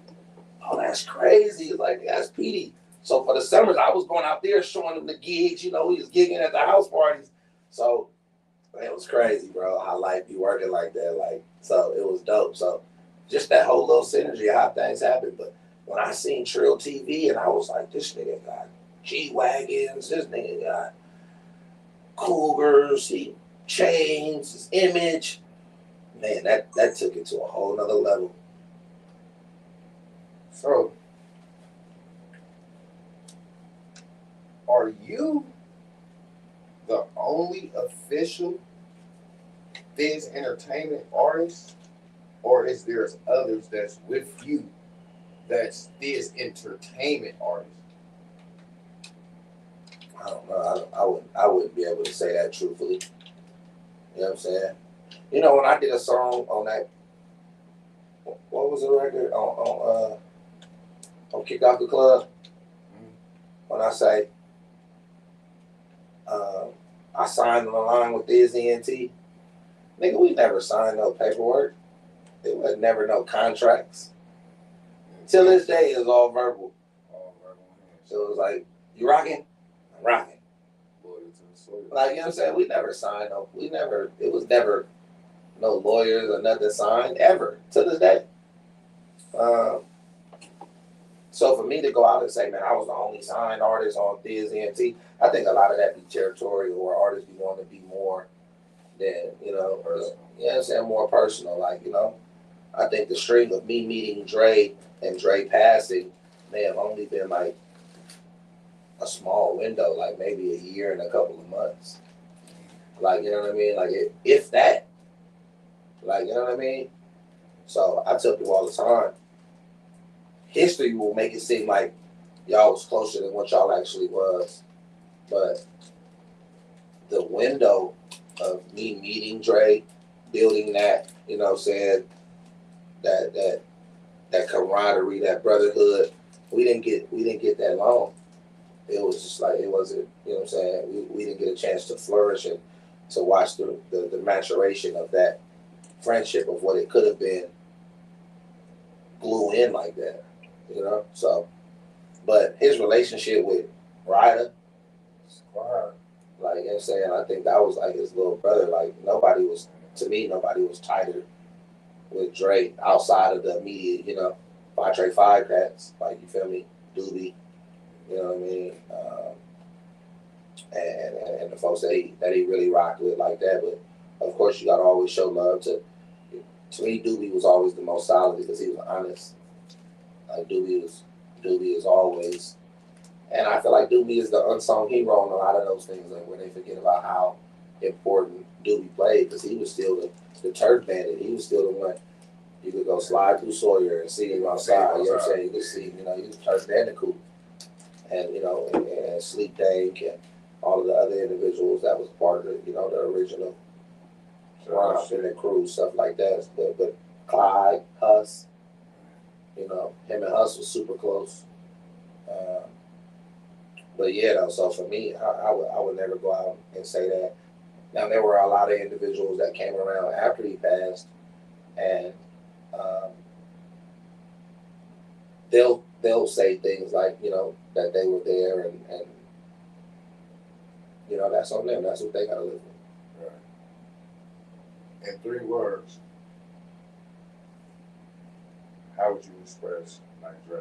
Speaker 1: Oh, that's crazy. It's like, that's Petey. So for the summers, I was going out there showing him the gigs. You know, he was gigging at the house parties. So it was crazy, bro, how life be working like that. Like, so it was dope. So just that whole little synergy, how things happen. But when I seen Trill TV, and I was like, this nigga got G-Wagons, this nigga got Cougars, he chains, his image. Man, that took it to a whole nother level.
Speaker 3: So, are you the only official Fizz Entertainment artist, or is there others that's with you that's Fizz Entertainment artists?
Speaker 1: I don't know. I wouldn't be able to say that truthfully. You know what I'm saying? You know, when I did a song on that, what was the record on Kick Off the Club? When I say I signed on the line with Fizz ENT, nigga, we never signed no paperwork. It was never no contracts. Till this day, it's all verbal. So it was like, you rocking? I'm rocking. Like, you know what I'm saying? We never signed no. It was never no lawyers or nothing signed ever to this day. So for me to go out and say, man, I was the only signed artist on Fizz ENT, I think a lot of that be territorial, or artists be wanting to be more than, you know, you know what I'm saying, more personal. Like, you know, I think the string of me meeting Dre and Dre passing may have only been like a small window, like maybe a year and a couple of months. Like, you know what I mean? Like, if that. Like, you know what I mean? So I tell people all the time, history will make it seem like y'all was closer than what y'all actually was. But the window of me meeting Dre, building that, you know what I'm saying, that camaraderie, that brotherhood, we didn't get that long. It was just like, it wasn't, you know what I'm saying, we didn't get a chance to flourish and to watch the maturation of that friendship, of what it could have been, glue in like that, you know? So, but his relationship with Ryder, like, you know what I'm saying, I think that was like his little brother. Like, nobody was tighter with Dre outside of the immediate, you know, 5 cats, like, you feel me, Doobie, you know what I mean, and the folks that he really rocked with like that. But of course, you gotta always show love to me. Doobie was always the most solid because he was honest. Like, Doobie is always, and I feel like Doobie is the unsung hero in a lot of those things, like where they forget about how important Doobie played, because he was still the turf bandit. He was still the one you could go slide through Sawyer and see him outside. You know what I'm saying? You could see, you know, he was turf bandicoot. And, you know, and Sleep Dank and all of the other individuals that was part of the, you know, the original Romp and the crew, stuff like that. But Clyde, Huss, You know, him and Hus was super close. But yeah, though, so for me, I would never go out and say that. Now there were a lot of individuals that came around after he passed, and um, they'll say things like, you know, that they were there, and you know, that's on them. That's what they gotta live with.
Speaker 2: Right. In 3 words, how would you express like Dre?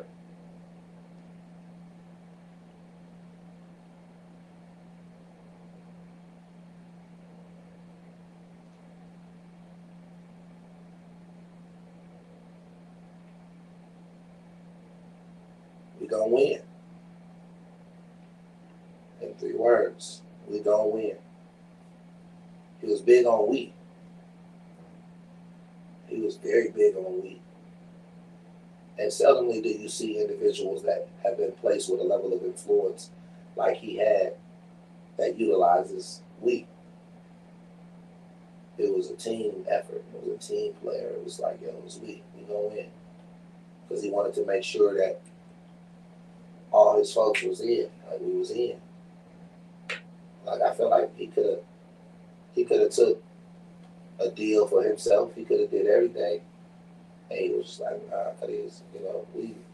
Speaker 1: We gonna win. In 3 words, we gonna win. He was big on we. He was very big on we. And seldomly do you see individuals that have been placed with a level of influence like he had that utilizes we. It was a team effort. It was a team player. It was like, yo, it was we. We gonna win. Because he wanted to make sure that all his folks was in. Like we was in. Like I feel like he could have took a deal for himself. He could have did everything. And he was just like, nah, cause you know,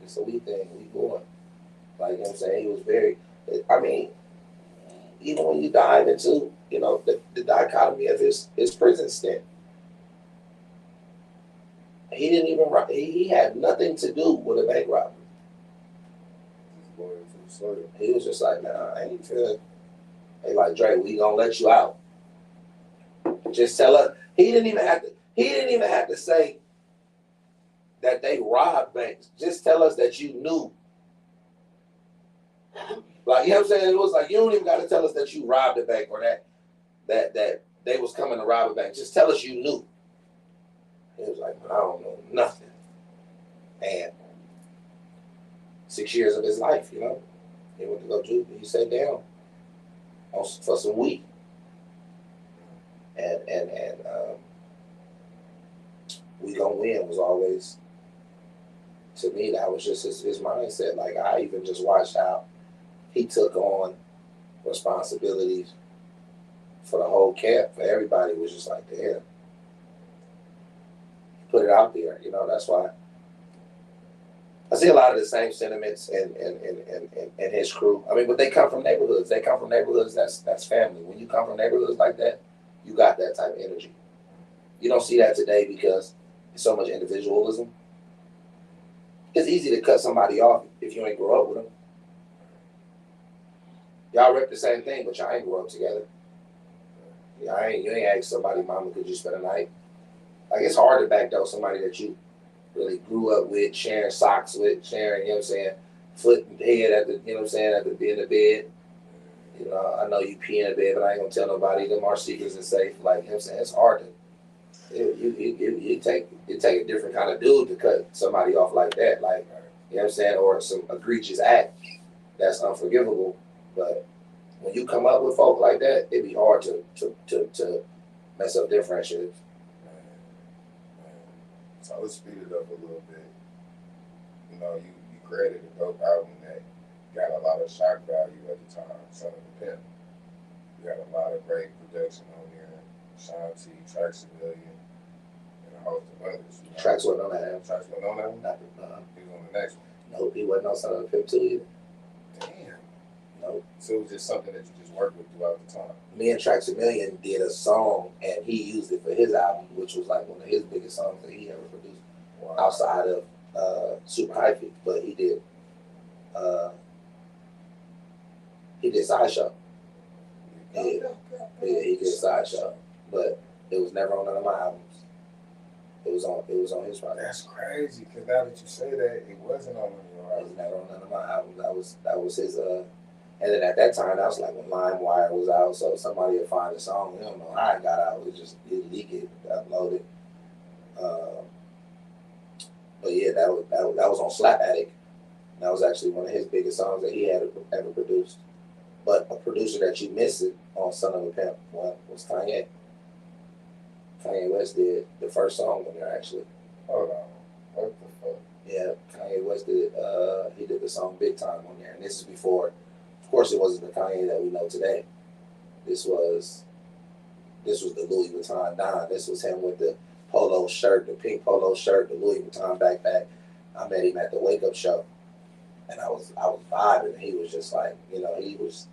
Speaker 1: it's a we thing, we going. Like, you know what I'm saying? He was very, I mean, even when you dive into, you know, the dichotomy of his prison stint, he didn't even, he had nothing to do with a bank robbery. He was just like, nah, I ain't feeling. They like, Dre, we gonna let you out. Just tell us. He didn't even have to say that they robbed banks. Just tell us that you knew. Like, you know what I'm saying? It was like, you don't even got to tell us that you robbed a bank or that they was coming to rob a bank. Just tell us you knew. He was like, I don't know nothing. And 6 years of his life, you know, he went to go juke. He sat down for some weed. And we gonna win was always, to me, that was just his mindset. Like, I even just watched how he took on responsibilities for the whole camp, for everybody. It was just like, damn, put it out there. You know, that's why I see a lot of the same sentiments in his crew. I mean, but they come from neighborhoods. They come from neighborhoods that's family. When you come from neighborhoods like that, you got that type of energy. You don't see that today because there's so much individualism. It's easy to cut somebody off if you ain't grow up with them. Y'all rep the same thing, but y'all ain't grow up together. You ain't ask somebody, mama, could you spend a night? Like, it's hard to backdoor somebody that you really grew up with, sharing socks with, sharing, you know what I'm saying, foot and head at the, you know what I'm saying, at the end of bed. You know, I know you pee in the bed, but I ain't gonna tell nobody. Them our secrets are safe. Like, you know what I'm saying, it's hard to. You take a different kind of dude to cut somebody off like that, like, you know what I'm saying, or some egregious act that's unforgivable. But when you come up with folk like that, it'd be hard to mess up their friendships.
Speaker 3: So let's speed it up a little bit. You know, you created a dope album that got a lot of shock value at the time, Son of a Pimp. You got a lot of great production on there. Sean T, Tracks a Million, and a host of others. You know?
Speaker 1: Tracks wasn't on that album.
Speaker 3: Tracks wasn't on that one?
Speaker 1: Not
Speaker 3: He was on the next one.
Speaker 1: Nope, he wasn't on Son of a Pimp too either.
Speaker 3: Damn.
Speaker 1: Nope.
Speaker 3: So it was just something that you just worked with throughout the time.
Speaker 1: Me and Tracks a Million did a song, and he used it for his album, which was like one of his biggest songs that he ever produced. Wow. Outside of Super Hyphy, but he did Sideshow. Yeah, he did Sideshow, but it was never on none of my albums. It was on his project.
Speaker 3: That's crazy, because now that you say that, it wasn't on your album.
Speaker 1: It was never on none of my albums. That was his. And then at that time, that was like when LimeWire was out, so somebody would find a song. We don't know how it got out. It just leak it, upload it. But yeah, that was on Slap Addict. That was actually one of his biggest songs that he had ever produced. But a producer that you missed it on Son of a Pimp was Kanye. Kanye West did the first song on there, actually.
Speaker 3: Hold on. What the fuck?
Speaker 1: Yeah, Kanye West did. He did the song "Big Time" on there, and this is before. Of course, it wasn't the Kanye that we know today. This was the Louis Vuitton Don. This was him with the polo shirt, the pink polo shirt, the Louis Vuitton backpack. I met him at the Wake Up Show, and I was vibing. And he was just like, he was,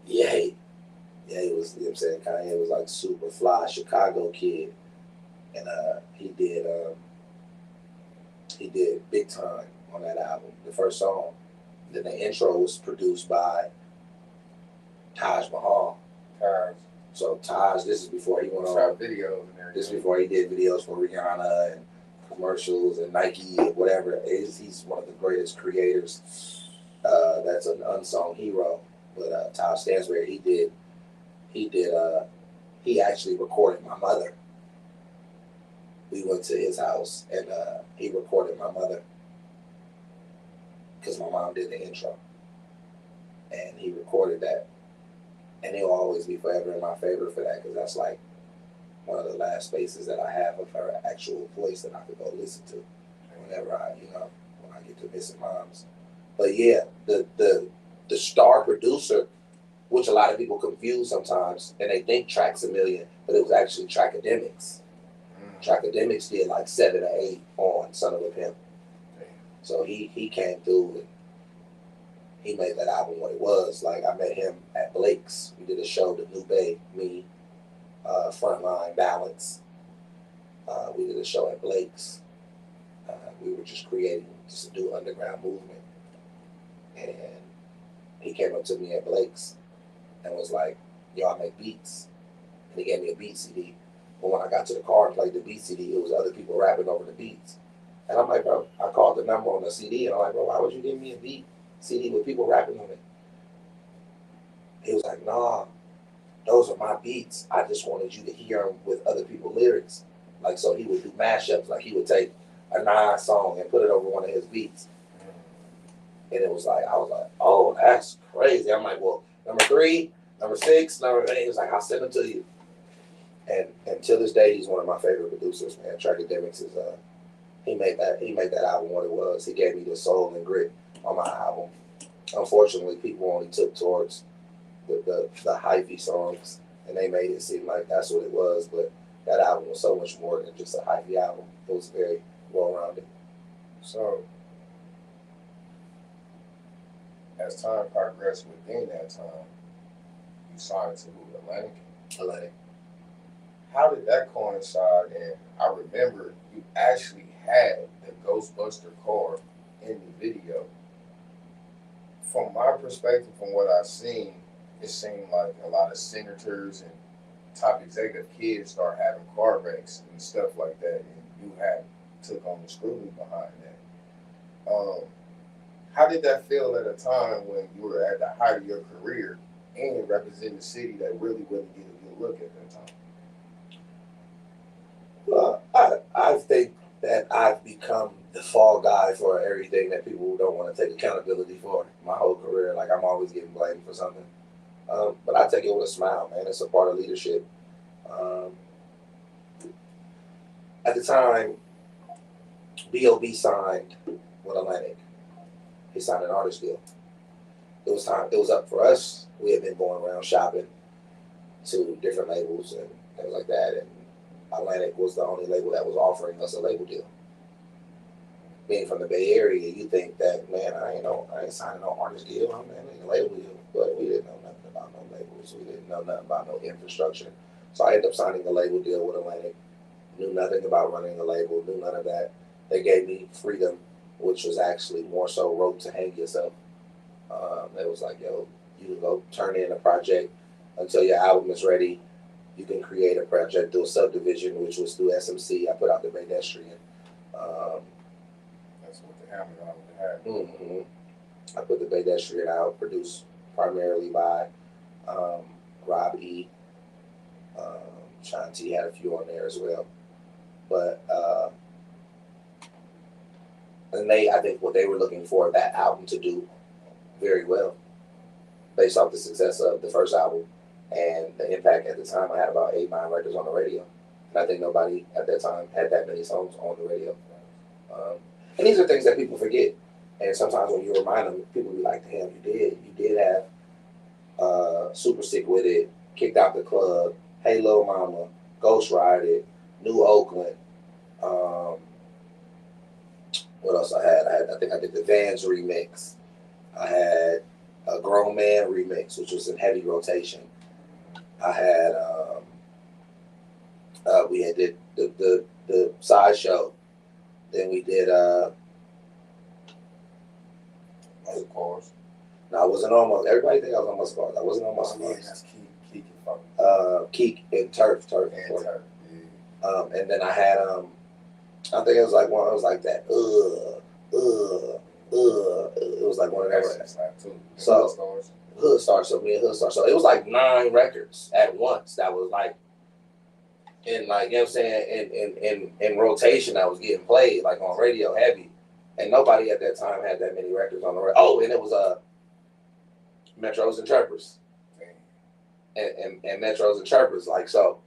Speaker 1: yeah, he was. You know what I'm saying? Kanye was like super fly Chicago kid, and he did Big Time on that album, the first song. Then the intro was produced by Taj Mahal. So Taj, this is before he went on
Speaker 3: videos and everything.
Speaker 1: This is before he did videos for Rihanna and commercials and Nike and whatever. He's one of the greatest creators. That's an unsung hero. But Taj Stansberry, he actually recorded my mother. We went to his house and he recorded my mother because my mom did the intro. And he recorded that. And he'll always be forever in my favor for that because that's like one of the last spaces that I have of her actual voice that I could go listen to whenever when I get to visit moms. But yeah, the star producer, which a lot of people confuse sometimes, and they think Track's a million, but it was actually Trackademics. Trackademics did like 7 or 8 on Son of a Pimp. So he came through and he made that album what it was. Like I met him at Blake's. We did a show, The New Bay, me, Frontline, Balance. We did a show at Blake's. We were just creating just a new underground movement. And he came up to me at Blake's and was like, yo, I make beats. And he gave me a beat CD. But when I got to the car and played the beat CD, it was other people rapping over the beats. And I'm like, bro, I called the number on the CD and I'm like, bro, why would you give me a beat CD with people rapping on it? He was like, nah, those are my beats. I just wanted you to hear them with other people's lyrics. Like, so he would do mashups. Like, he would take a Nas song and put it over one of his beats. And it was like, I was like, oh, that's crazy. I'm like, well, number 3, number 6, number 8. He was like, I'll send them to you. And till this day, he's one of my favorite producers, man. Trackademics is, he made that album what it was. He gave me the soul and grit on my album. Unfortunately, people only took towards the hyphy songs, and they made it seem like that's what it was. But that album was so much more than just a hyphy album. It was very well-rounded.
Speaker 3: So, as time progressed within that time, you signed to who? Atlantic. How did that coincide? And I remember you actually had the Ghostbuster car in the video. From my perspective, from what I've seen, it seemed like a lot of senators and top executive kids start having car wrecks and stuff like that, and you had took on the scrutiny behind that. How did that feel at a time when you were at the height of your career and representing a city that really wouldn't get a good look at that time?
Speaker 1: Well, I think that I've become the fall guy for everything that people don't want to take accountability for my whole career. Like, I'm always getting blamed for something. But I take it with a smile, man. It's a part of leadership. At the time, B.O.B. signed with Atlantic. He signed an artist deal. It was time. It was up for us. We had been going around shopping to different labels and things like that, and Atlantic was the only label that was offering us a label deal. Being from the Bay Area, you think that, man, I ain't signing no artist deal. I'm in a label deal, but we didn't know nothing about no labels. We didn't know nothing about no infrastructure. So I ended up signing the label deal with Atlantic. Knew nothing about running the label. Knew none of that. They gave me freedom, which was actually more so rope to hang yourself. It was like, yo, you can go turn in a project until your album is ready. You can create a project through a subdivision, which was through SMC. I put out the Pedestrian.
Speaker 3: That's what the hammer on had.
Speaker 1: I put the Pedestrian out, produced primarily by Rob E. Shanti had a few on there as well. But and I think what they were looking for that album to do very well, based off the success of the first album and the impact at the time. I had about 8-9 records on the radio, and I think nobody at that time had that many songs on the radio. And these are things that people forget. And sometimes when you remind them, people be like, damn, you did have Super Sick With It, Kicked Out the Club, Hey Lil Mama, Ghost Ride New Oakland. What else I had? I think I did the Vans remix. I had a Grown Man remix, which was in heavy rotation. I had we had did the sideshow. Then we did
Speaker 3: Cars.
Speaker 1: no, I wasn't on everybody think I was on Muscle Cars. I wasn't on Muscle Cars.
Speaker 3: That's Keek and
Speaker 1: Keek and Turf.
Speaker 3: And Turf. Yeah.
Speaker 1: And then I had I think it was like one. It was like that. It was like one of those.
Speaker 3: That's like two.
Speaker 1: So Hood Stars. So me and Hood Stars. So it was like 9 records at once. That was like in like, you know what I'm saying, in rotation that was getting played like on radio heavy, and nobody at that time had that many records on the radio. Oh, and it was Metros and Chirpers, and Metros and Chirpers. Like, so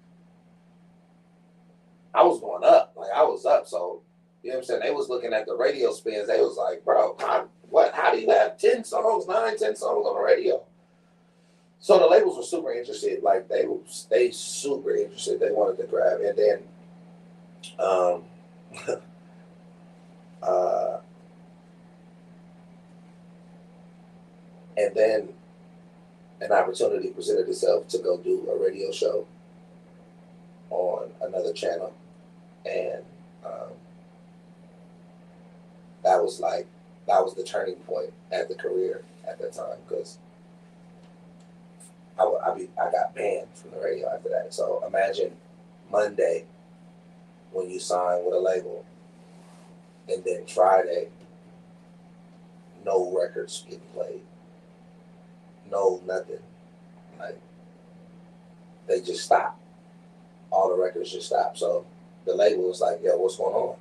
Speaker 1: I was going up, like I was up. So you know what I'm saying, they was looking at the radio spins. They was like, bro, how do you have 10 songs, 10 songs on the radio? So the labels were super interested. Like they super interested. They wanted to grab, and then and then an opportunity presented itself to go do a radio show on another channel, and that was the turning point at the career at that time, because I got banned from the radio after that. So imagine Monday when you sign with a label, and then Friday, no records getting played, no nothing. Like, they just stopped. All the records just stopped. So the label was like, yo, what's going on?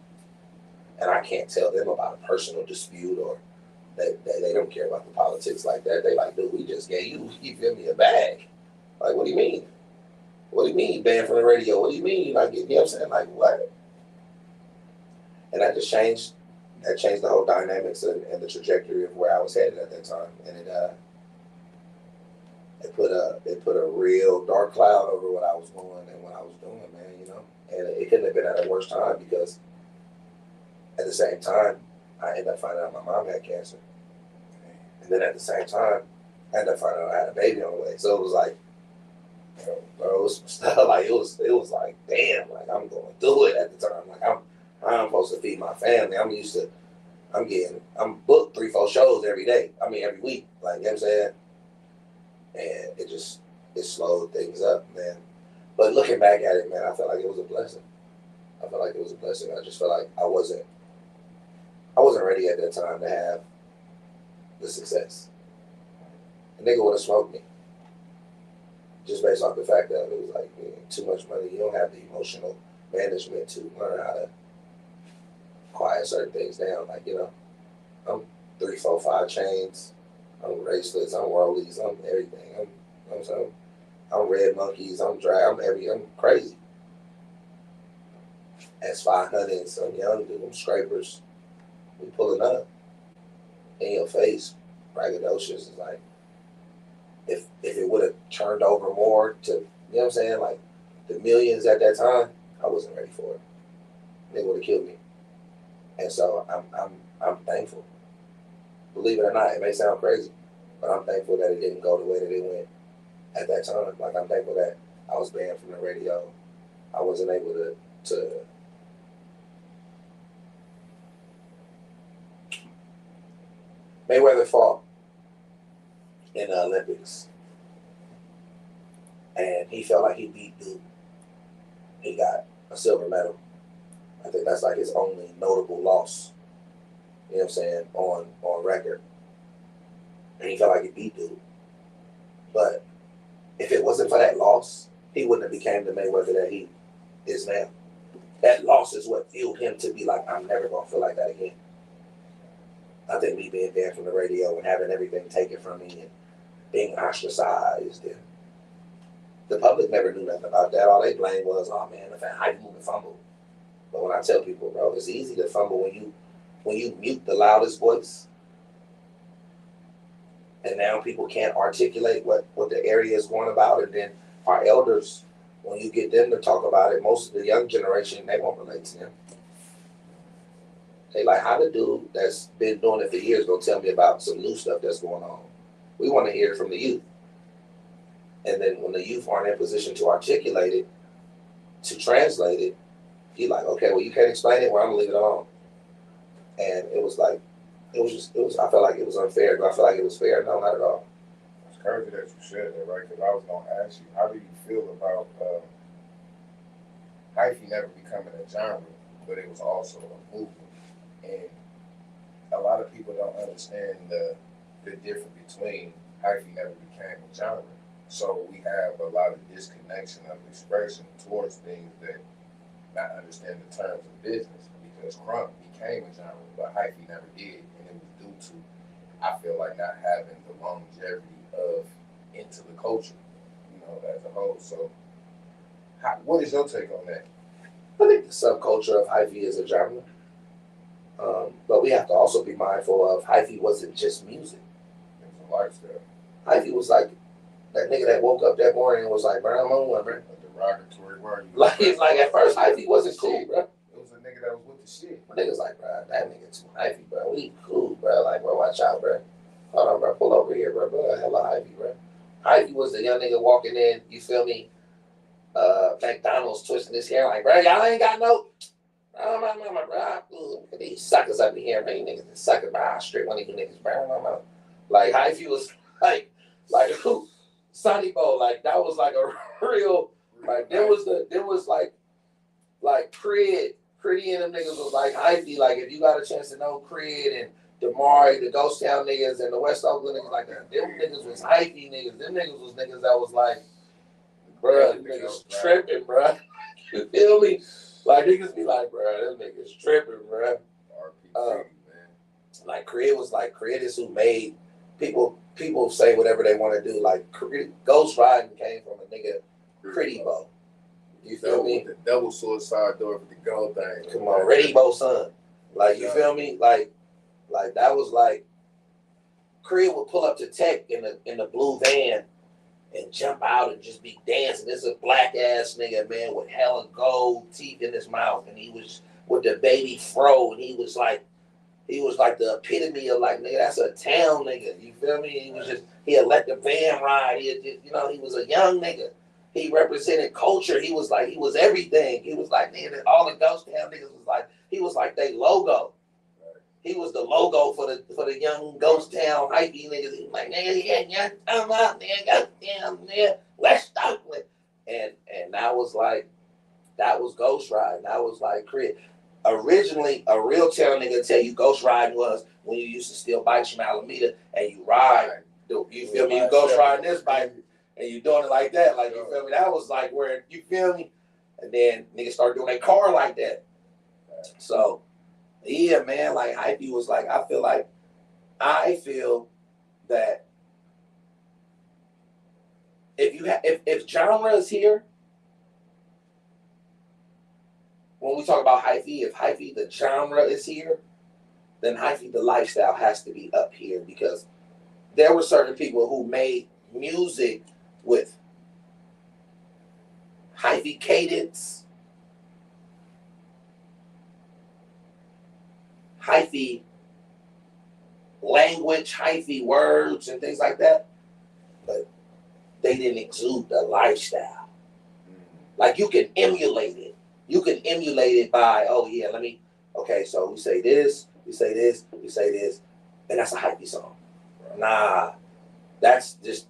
Speaker 1: And I can't tell them about a personal dispute, or they don't care about the politics like that. They like, dude, we just gave you feel me, a bag. Like, what do you mean? What do you mean banned from the radio? What do you mean you're not getting, you know what I'm saying? Like, what? And that just changed the whole dynamics and the trajectory of where I was headed at that time. And it put a real dark cloud over what I was going and what I was doing, man, you know? And it couldn't have been at a worse time, because at the same time, I ended up finding out my mom had cancer. And then at the same time, I ended up finding out I had a baby on the way. So it was like, you know, bro, it was some stuff. Like, it was like, damn, like, I'm going through it at the time. Like, I'm supposed to feed my family. I'm booked 3-4 shows every day. I mean, every week. Like, you know what I'm saying? And it slowed things up, man. But looking back at it, man, I felt like it was a blessing. I just felt like I wasn't ready at that time to have the success. A nigga would have smoked me, just based off the fact that it was like, man, too much money. You don't have the emotional management to learn how to quiet certain things down. Like, you know, I'm 3, 4, 5 chains. I'm bracelets. I'm rollies. I'm everything. I'm red monkeys. I'm crazy. S500s. I'm young dude. I'm scrapers. We pulling up in your face. Braggadocious is like, if it would have turned over more to, you know what I'm saying, like the millions at that time, I wasn't ready for it. They would have killed me. And so I'm thankful. Believe it or not, it may sound crazy, but I'm thankful that it didn't go the way that it went at that time. Like, I'm thankful that I was banned from the radio. I wasn't able to Mayweather fought in the Olympics, and he felt like he beat Duke. He got a silver medal. I think that's like his only notable loss, you know what I'm saying, on record. And he felt like he beat Duke. But if it wasn't for that loss, he wouldn't have became the Mayweather that he is now. That loss is what fueled him to be like, I'm never going to feel like that again. I think me being banned from the radio and having everything taken from me and being ostracized, and the public never knew nothing about that. All they blamed was, oh man, the fan hype moving fumble. But when I tell people, bro, it's easy to fumble when you mute the loudest voice, and now people can't articulate what the area is going about, and then our elders, when you get them to talk about it, most of the young generation, they won't relate to them. They like, how the dude that's been doing it for years gonna tell me about some new stuff that's going on? We want to hear it from the youth. And then when the youth aren't in position to articulate it, to translate it, you're like, okay, well, you can't explain it, well, I'm gonna leave it alone. And it was like, I felt like it was unfair. Do I feel like it was fair? No, not at all.
Speaker 2: It's crazy that you said that, right? Because I was going to ask you, how do you feel about hyphy never becoming a genre, but it was also a movement? And a lot of people don't understand the difference between hyphy never became a genre. So we have a lot of disconnection of expression towards things that not understand the terms of business, because crunk became a genre, but hyphy never did, and it was due to, I feel like, not having the longevity of into the culture, as a whole. So, what is your take on that?
Speaker 1: I think the subculture of hyphy is a genre, but we have to also be mindful of hyphy wasn't just music.
Speaker 2: It was a lifestyle.
Speaker 1: Hyphy was like that nigga that woke up that morning and was like, bro, I'm on one, bro.
Speaker 2: A derogatory word.
Speaker 1: Like at first, hyphy wasn't cool, bro.
Speaker 2: It was a nigga that was with the shit.
Speaker 1: My niggas like, bro, that nigga too hyphy, bro. We cool, bro. Like, bro, watch out, bro. Hold on, bro. Pull over here, bro. Hella hyphy, bro. Hyphy was the young nigga walking in, you feel me? McDonald's twisting his hair like, bro, y'all ain't got no. Bro. These suckers up in here, man. Niggas sucker, bro. I'll straight one of you niggas, bro. Like, hyphy was like who? Sonny Bo, like, that was like a real, like, there was like Cred and them niggas was like hyphy. Like, if you got a chance to know Cred and Damari, the Ghost Town niggas and the West Oakland niggas, like that, them niggas was hyphy niggas. Them niggas was niggas that was like, bruh, niggas tripping, bruh. You feel me? Like, niggas be like, bruh, them niggas tripping, bruh. Like, Cred is who made people say whatever they want to do. Like, Ghost Riding came from a nigga, Pretty Bo. You feel me?
Speaker 3: The double suicide door for the gold thing.
Speaker 1: Come on, Ready Bo son. Like, you feel me? Like that was like, Cred would pull up to Tech in the blue van and jump out and just be dancing. This is a black ass nigga, man, with hella gold teeth in his mouth, and he was with the baby fro, and he was like the epitome of like, nigga, that's a town nigga. You feel me? He had let the van ride. He was a young nigga. He represented culture. He was everything. He was like, nigga, all the Ghost Town niggas he was like they logo. He was the logo for the young Ghost Town hypey niggas. He was like, nigga, yeah, come up, nigga, goddamn, nigga, West Oakland. And that was Ghost Ride. That was like Cred. Originally, a real town nigga tell you Ghost Riding was when you used to steal bikes from Alameda and you ride. You feel me? You Ghost Riding this bike and you doing it like that. Like, you feel me? That was like where, you feel me? And then niggas start doing their car like that. So, yeah, man, like, hyphy was like, I feel that if genre is here, when we talk about hyphy, if hyphy the genre is here, then hyphy the lifestyle has to be up here, because there were certain people who made music with hyphy cadence, hyphy language, hyphy words, and things like that, but they didn't exude the lifestyle. Like, you can emulate it. You can emulate it by, so we say this, and that's a hyphy song. Nah, that's just,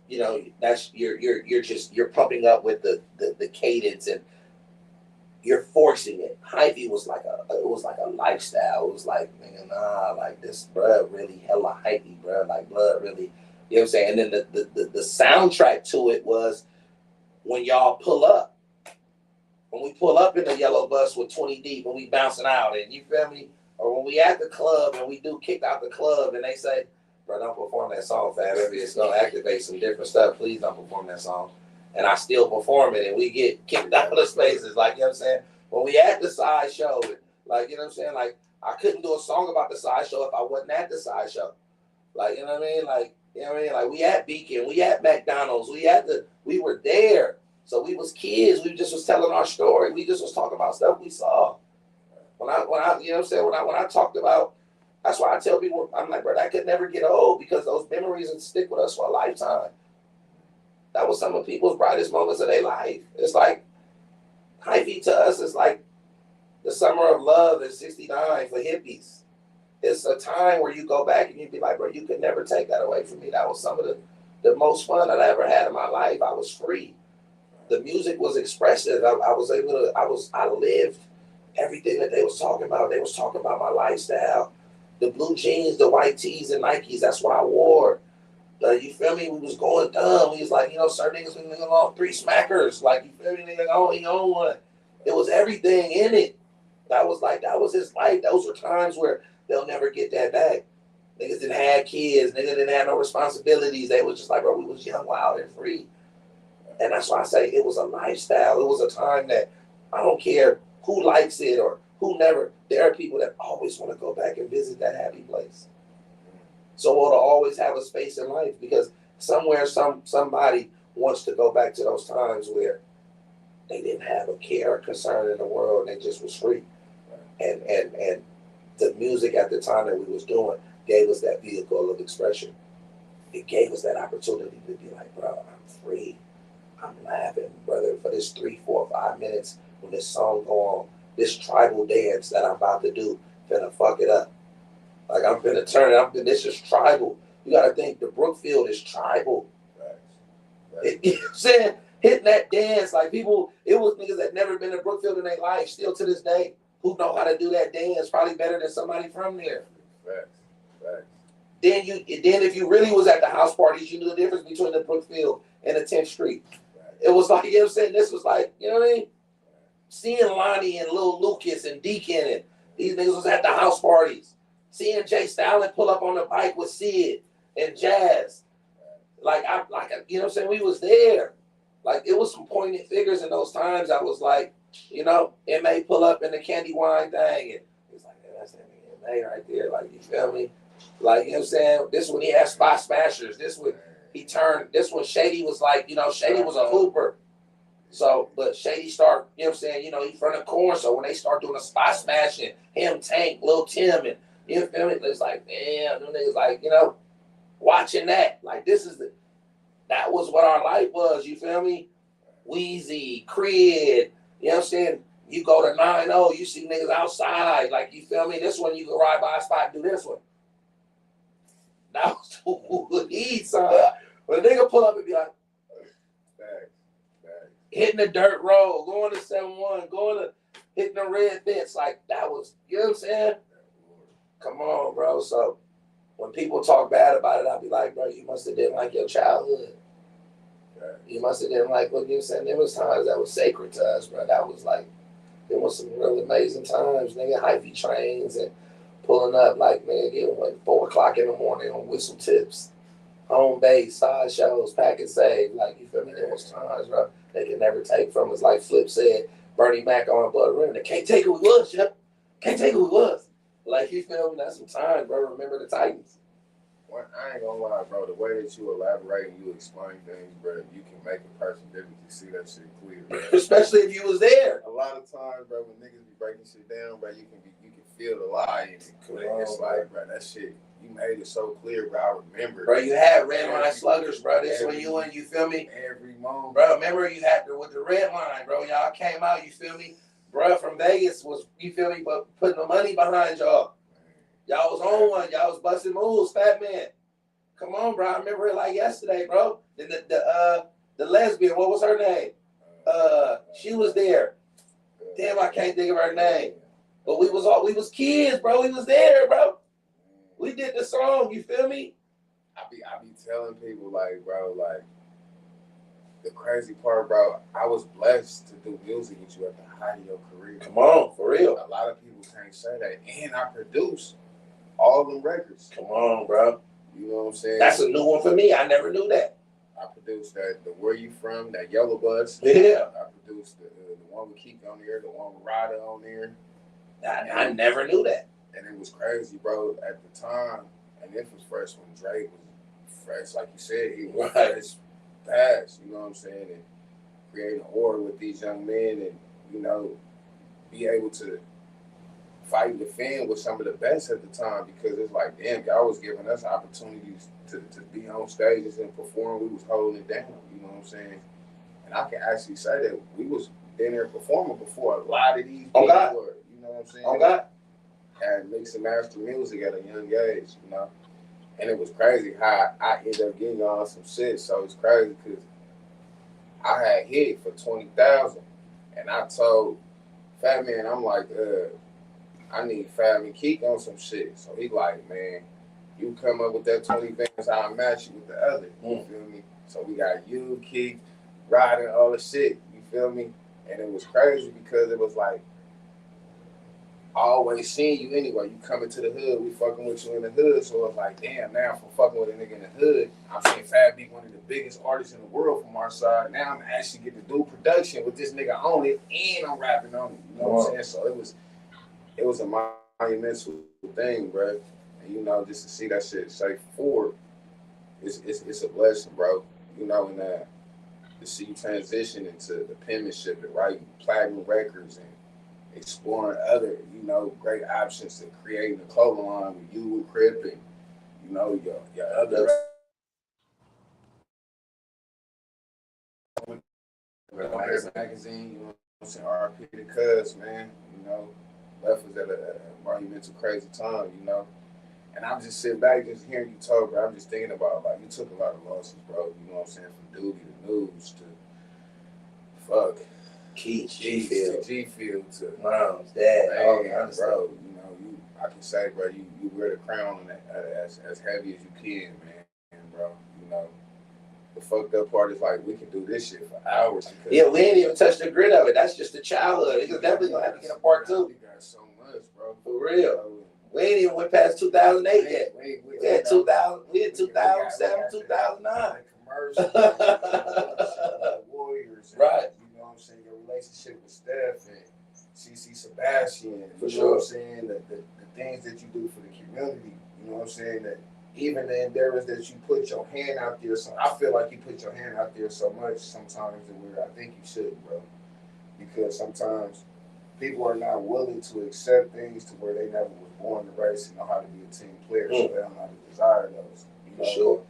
Speaker 1: that's you're pumping up with the cadence, and you're forcing it. Hyphy was like a lifestyle. It was like, nigga, nah, like, this bruh really hella hyphy, bruh. Like, blood really, you know what I'm saying? And then the soundtrack to it was when y'all pull up. When we pull up in the yellow bus with 20 deep and we bouncing out, and you feel me? Or when we at the club and we do kicked out the club and they say, bro, don't perform that song, fam. Maybe it's going to activate some different stuff. Please don't perform that song. And I still perform it and we get kicked out of the spaces. Like, you know what I'm saying? when we at the sideshow, like, you know what I'm saying? Like, I couldn't do a song about the sideshow if I wasn't at the sideshow. Like, you know what I mean? Like, you know what I mean? Like, we at Beacon, we at McDonald's, we were there. So we was kids. We just was telling our story. We just was talking about stuff we saw. When I, you know what I'm saying? When I talked about, that's why I tell people, I'm like, bro, that could never get old because those memories would stick with us for a lifetime. That was some of people's brightest moments of their life. It's like, hyphy to us is like the summer of love in '69 for hippies. It's a time where you go back and you be like, bro, you could never take that away from me. That was some of the most fun that I ever had in my life. I was free. The music was expressive. I was able to, I lived everything that they was talking about. They was talking about my lifestyle. The blue jeans, the white tees and Nikes, that's what I wore. You feel me? We was going dumb. We was like, you know, certain niggas been on 3 smackers. Like, you feel me? Nigga, oh, he on one. It was everything in it. That was his life. Those were times where they'll never get that back. Niggas didn't have kids. Niggas didn't have no responsibilities. They was just like, bro, we was young, wild, and free. And that's why I say it was a lifestyle. It was a time that I don't care who likes it or who never. There are people that always want to go back and visit that happy place. So we'll always have a space in life because somewhere, somebody wants to go back to those times where they didn't have a care or concern in the world. They just was free. And the music at the time that we was doing gave us that vehicle of expression. It gave us that opportunity to be like, bro, I'm free. I'm laughing, brother, for this 3, 4, 5 minutes when this song go on. This tribal dance that I'm about to do, finna fuck it up. Like, I'm finna turn it. This is tribal. You gotta think the Brookfield is tribal. Right. You know what I'm saying? Hitting that dance, like people, it was niggas that never been to Brookfield in their life, still to this day, who know how to do that dance, probably better than somebody from there.
Speaker 3: Right.
Speaker 1: Then if you really was at the house parties, you knew the difference between the Brookfield and the 10th Street. Right. It was like, you know what I'm saying? This was like, you know what I mean? Seeing Lonnie and Lil Lucas and Deacon and these niggas was at the house parties. Seeing Jay Stalin pull up on the bike with Sid and Jazz. Like, you know what I'm saying? We was there. Like, it was some poignant figures in those times. I was like, you know, M.A. pull up in the candy wine thing. And it's like, man, that's that nigga M.A. right there. Like, you feel me? Like, you know what I'm saying? This one he had Spot Smashers. This one this one Shady was like, you know, Shady was a hooper. So, but Shady start, you know what I'm saying? You know, he from the corn. So when they start doing a spot smashing, him, Tank, Lil Tim, and you feel me? It's like, damn, them niggas like, you know, watching that. Like, that was what our life was, you feel me? Wheezy, Crid, you know what I'm saying? You go to 9-0, you see niggas outside, like, you feel me? This one, you can ride by a spot and do this one. That was the East side. When a nigga pull up and be like, hitting the dirt road, going to 7-1, hitting the red fence, like, that was, you know what I'm saying? Come on, bro. So when people talk bad about it, I'll be like, bro, you must have didn't like your childhood. You must have didn't like what you were saying. There was times that was sacred to us, bro. That was like, there was some really amazing times, nigga, hyphy trains and pulling up, like, man, getting like 4 o'clock in the morning on whistle tips, home base, side shows, pack and save. Like, you feel me? There was times, bro, they can never take from us. Like Flip said, Bernie Mac on Blood Rim. They can't take who he was, Chip. Can't take who he was. Like, you feel me? That's some time, bro. Remember the Titans.
Speaker 3: Well, I ain't gonna lie, bro. The way that you elaborate and you explain things, bro, you can make a person vividly see that shit clear, bro.
Speaker 1: Especially if you was there.
Speaker 3: A lot of times, bro, when niggas be breaking shit down, bro, you can feel the lie in it. It's like, bro, that shit, you made it so clear, bro. I remember.
Speaker 1: Bro, you had red line sluggers, bro. This when you and you feel me?
Speaker 3: Every moment.
Speaker 1: Bro, remember you had with the red line, bro. Y'all came out, you feel me? Bro, from Vegas was, you feel me, but putting the money behind y'all. Y'all was on one. Y'all was busting moves, Fat Man. Come on, bro. I remember it like yesterday, bro. The lesbian, what was her name? She was there. Damn, I can't think of her name. But we was kids, bro. We was there, bro. We did the song, you feel me?
Speaker 3: I be telling people, like, bro, like, the crazy part, bro, I was blessed to do music with you at the height of your career.
Speaker 1: Come on, for real.
Speaker 3: A lot of people can't say that. And I produce all them records.
Speaker 1: Come on, bro.
Speaker 3: You know what I'm saying?
Speaker 1: That's a new one for me. I never knew that.
Speaker 3: I produced the Where You From, that Yellow Bus.
Speaker 1: Yeah.
Speaker 3: I produced the one with Keek on there, the one with Ryder on there.
Speaker 1: I never knew that.
Speaker 3: And it was crazy, bro, at the time. And this was fresh when Drake was fresh, like you said. He was fresh fast, you know what I'm saying? And creating an order with these young men and, you know, be able to fight and defend with some of the best at the time, because it's like, damn, y'all was giving us opportunities to be on stages and perform. We was holding it down, you know what I'm saying? And I can actually say that we was in there performing before a lot of these people were, you know what I'm saying?
Speaker 1: Oh, God.
Speaker 3: Had mix and master music at a young age, you know? And it was crazy how I ended up getting on some shit. So it's crazy because I had hit for 20,000, and I told Fat Man, I'm like, I need Fab and Keek on some shit. So he like, man, you come up with that 20 bands, I'll match you with the other. You feel me? So we got you, Keek, riding all the shit. You feel me? And it was crazy because it was like, I always seen you anyway. You coming to the hood, we fucking with you in the hood. So it's like, damn, now for fucking with a nigga in the hood, I'm seeing Fab be one of the biggest artists in the world from our side. Now I'm actually getting to do production with this nigga on it, and I'm rapping on it. You know what I'm saying? So it was a monumental thing, bro. And you know, just to see that shit say forward, it's a blessing, bro. You know, and to see you transition into the penmanship and writing platinum records and exploring other, you know, great options to creating a clothing line with you and Crip and, you know, your other magazine, you know what I'm saying? RP to Cuz, man, you know, left us at a monumental crazy time, you know. And I'm just sitting back just hearing you talk, bro. I'm just thinking about, like, you took a lot of losses, bro. You know what I'm saying? From Doobie to News to fuck.
Speaker 1: Keith,
Speaker 3: G-Field to
Speaker 1: Mom's dad, all the other stuff.
Speaker 3: bro, you know, I can say, bro, you wear the crown on that as heavy as you can, man, bro. You know, the fucked up part is like we can do this shit for hours.
Speaker 1: Yeah, we ain't even touched the grit of it. That's just the childhood. It's definitely gonna have to get a part two.
Speaker 3: We got so much, bro.
Speaker 1: For real. We ain't even went past 2008 yet. We had 2000. We had 2007, 2009.
Speaker 3: Commercial, Warriors,
Speaker 1: right?
Speaker 3: You know what I'm saying? Your relationship with Steph and CC Sebastian.
Speaker 1: For
Speaker 3: you know what I'm saying? The things that you do for the community. You know what I'm saying? That even the endeavors that you put your hand out there. So I feel like you put your hand out there so much sometimes that where I think you should, bro. Because sometimes people are not willing to accept things to where they never was born to race and know how to be a team player, so they don't know how to desire those. You know?
Speaker 1: For sure.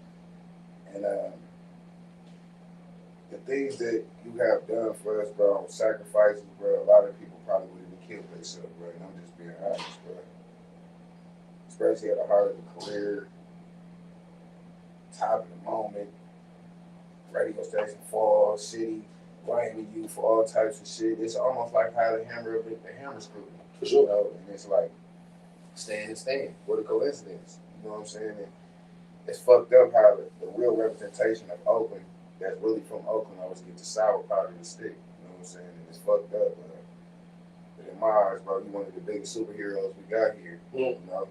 Speaker 3: And the things that you have done for us, bro, sacrifices, bro, a lot of people probably would have killed themselves, bro. And I'm just being honest, bro. Especially at the heart of the career, top of the moment, radio station, fall, city, blaming you for all types of shit. It's almost like how the hammer screw.
Speaker 1: For sure.
Speaker 3: You know? And it's like, stand. What a coincidence. You know what I'm saying? And it's fucked up how the real representation of Oakland, that's really from Oakland, always get the sour part of the stick. You know what I'm saying? And it's fucked up. But in my eyes, bro, you're one of the biggest superheroes we got here. You know?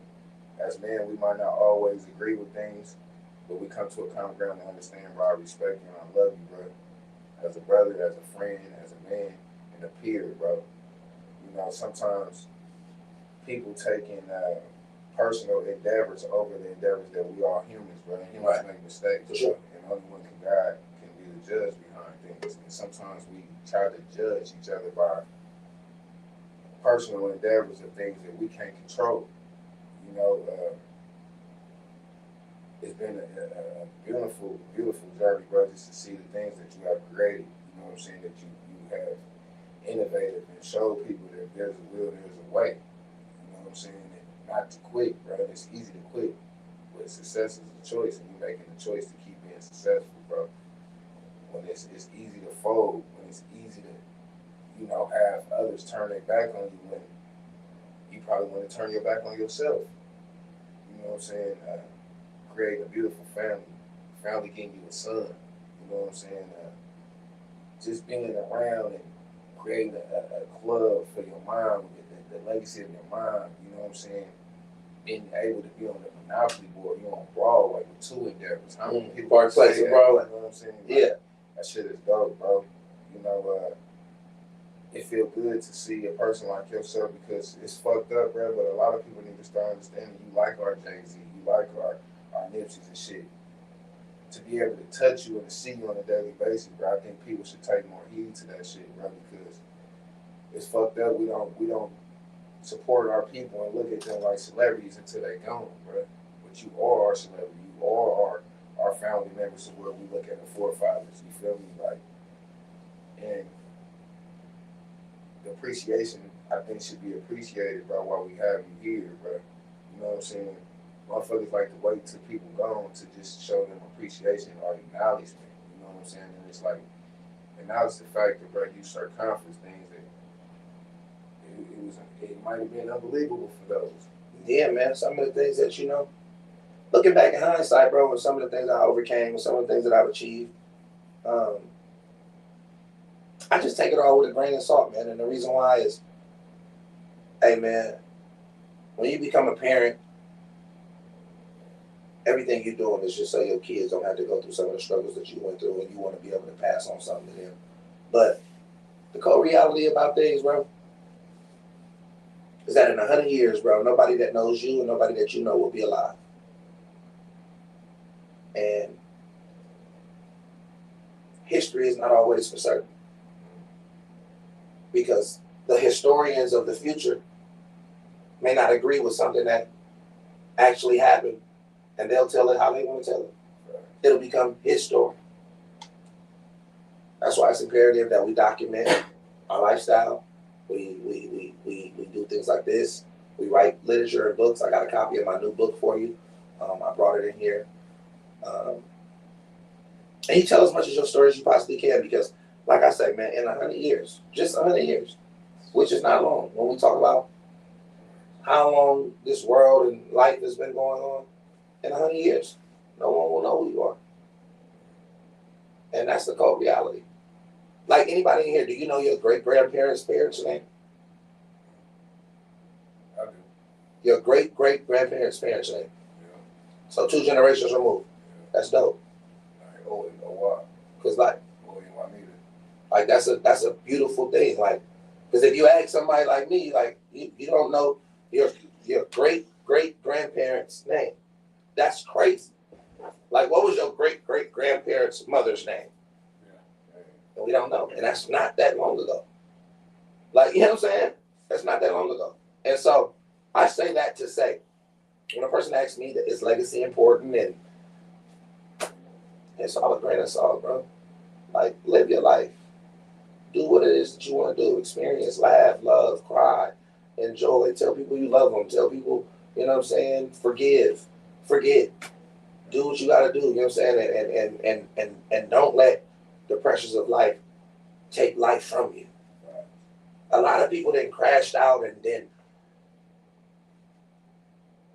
Speaker 3: As men, we might not always agree with things, but we come to a common ground to understand, bro, I respect you and I love you, bro. As a brother, as a friend, as a man, and a peer, bro. You know, sometimes people taking personal endeavors over the endeavors that we all humans, bro. And humans make mistakes,
Speaker 1: sure.
Speaker 3: And only one God can be the judge behind things. And sometimes we try to judge each other by personal endeavors of things that we can't control. You know, it's been a beautiful, beautiful journey, bro, just to see the things that you have created. You know what I'm saying? That you have innovated and showed people that if there's a will, there's a way. You know what I'm saying? And not to quit, bro. It's easy to quit, but success is a choice, and you're making the choice to keep being successful, bro. When it's easy to fold, when it's easy to, you know, have others turn their back on you, when you probably want to turn your back on yourself. You know what I'm saying? Creating a beautiful family getting you a son. You know what I'm saying? Just being around and creating a club for your mom, the legacy of your mom. You know what I'm saying?
Speaker 2: being able to be on the Monopoly board, you're on Broadway with two endeavors. How many people
Speaker 1: Park
Speaker 2: say
Speaker 1: Place
Speaker 2: that?
Speaker 1: in Broadway.
Speaker 2: You know what I'm saying? Like,
Speaker 1: Yeah.
Speaker 2: that shit is dope, bro. You know, it feel good to see a person like yourself because it's fucked up, bro. But a lot of people need to start understanding you like our Jay-Z, you like our Nipsey's and shit. To be able to touch you and to see you on a daily basis, bro, I think people should take more heed to that shit, bro, because it's fucked up. We don't support our people and look at them like celebrities until they gone, bro. But you are our celebrity. You are our family members to where we look at the forefathers. You feel me? Like, and the appreciation, I think, should be appreciated, bro, while we have you here, bro. You know what I'm saying? Motherfuckers like to wait till people gone to just show them appreciation or acknowledgement. You know what I'm saying? And it's like, acknowledge the fact that, bro, you circumference things that it might have been unbelievable for those.
Speaker 1: Yeah, man. Some of the things that, you know, looking back in hindsight, bro, with some of the things I overcame, with some of the things that I've achieved, I just take it all with a grain of salt, man. And the reason why is, hey, man, when you become a parent, everything you're doing is just so your kids don't have to go through some of the struggles that you went through, and you want to be able to pass on something to them. But the cold reality about things, bro, is that in 100 years, bro, nobody that knows you and nobody that you know will be alive. And history is not always for certain. Because the historians of the future may not agree with something that actually happened, and they'll tell it how they want to tell it. It'll become his story. That's why it's imperative that we document our lifestyle. We do things like this. We write literature and books. I got a copy of my new book for you. I brought it in here. And you tell as much of your story as you possibly can, because, like I say, man, in 100 years, just 100 years, which is not long, when we talk about how long this world and life has been going on, in 100 years, no one will know who you are. And that's the cold reality. Like, anybody in here, do you know your great-grandparents' parents' name?
Speaker 2: I do.
Speaker 1: Your great-great-grandparents' parents' name.
Speaker 2: Yeah.
Speaker 1: So 2 generations removed. That's dope.
Speaker 2: Oh, you know why?
Speaker 1: Because, like,
Speaker 2: Oh, you want me to?
Speaker 1: like that's a beautiful thing. Like, because if you ask somebody like me, like, you don't know your great-great-grandparents' name. That's crazy. Like, what was your great-great-grandparents' mother's name? And we don't know. And that's not that long ago. Like, you know what I'm saying? That's not that long ago. And so I say that to say, when a person asks me that is legacy important, and it's all a grain of salt, bro. Like, live your life. Do what it is that you want to do. Experience, laugh, love, cry, enjoy. Tell people you love them. Tell people, you know what I'm saying, forgive, forget. Do what you got to do, you know what I'm saying? And don't let the pressures of life take life from you. A lot of people then crashed out and then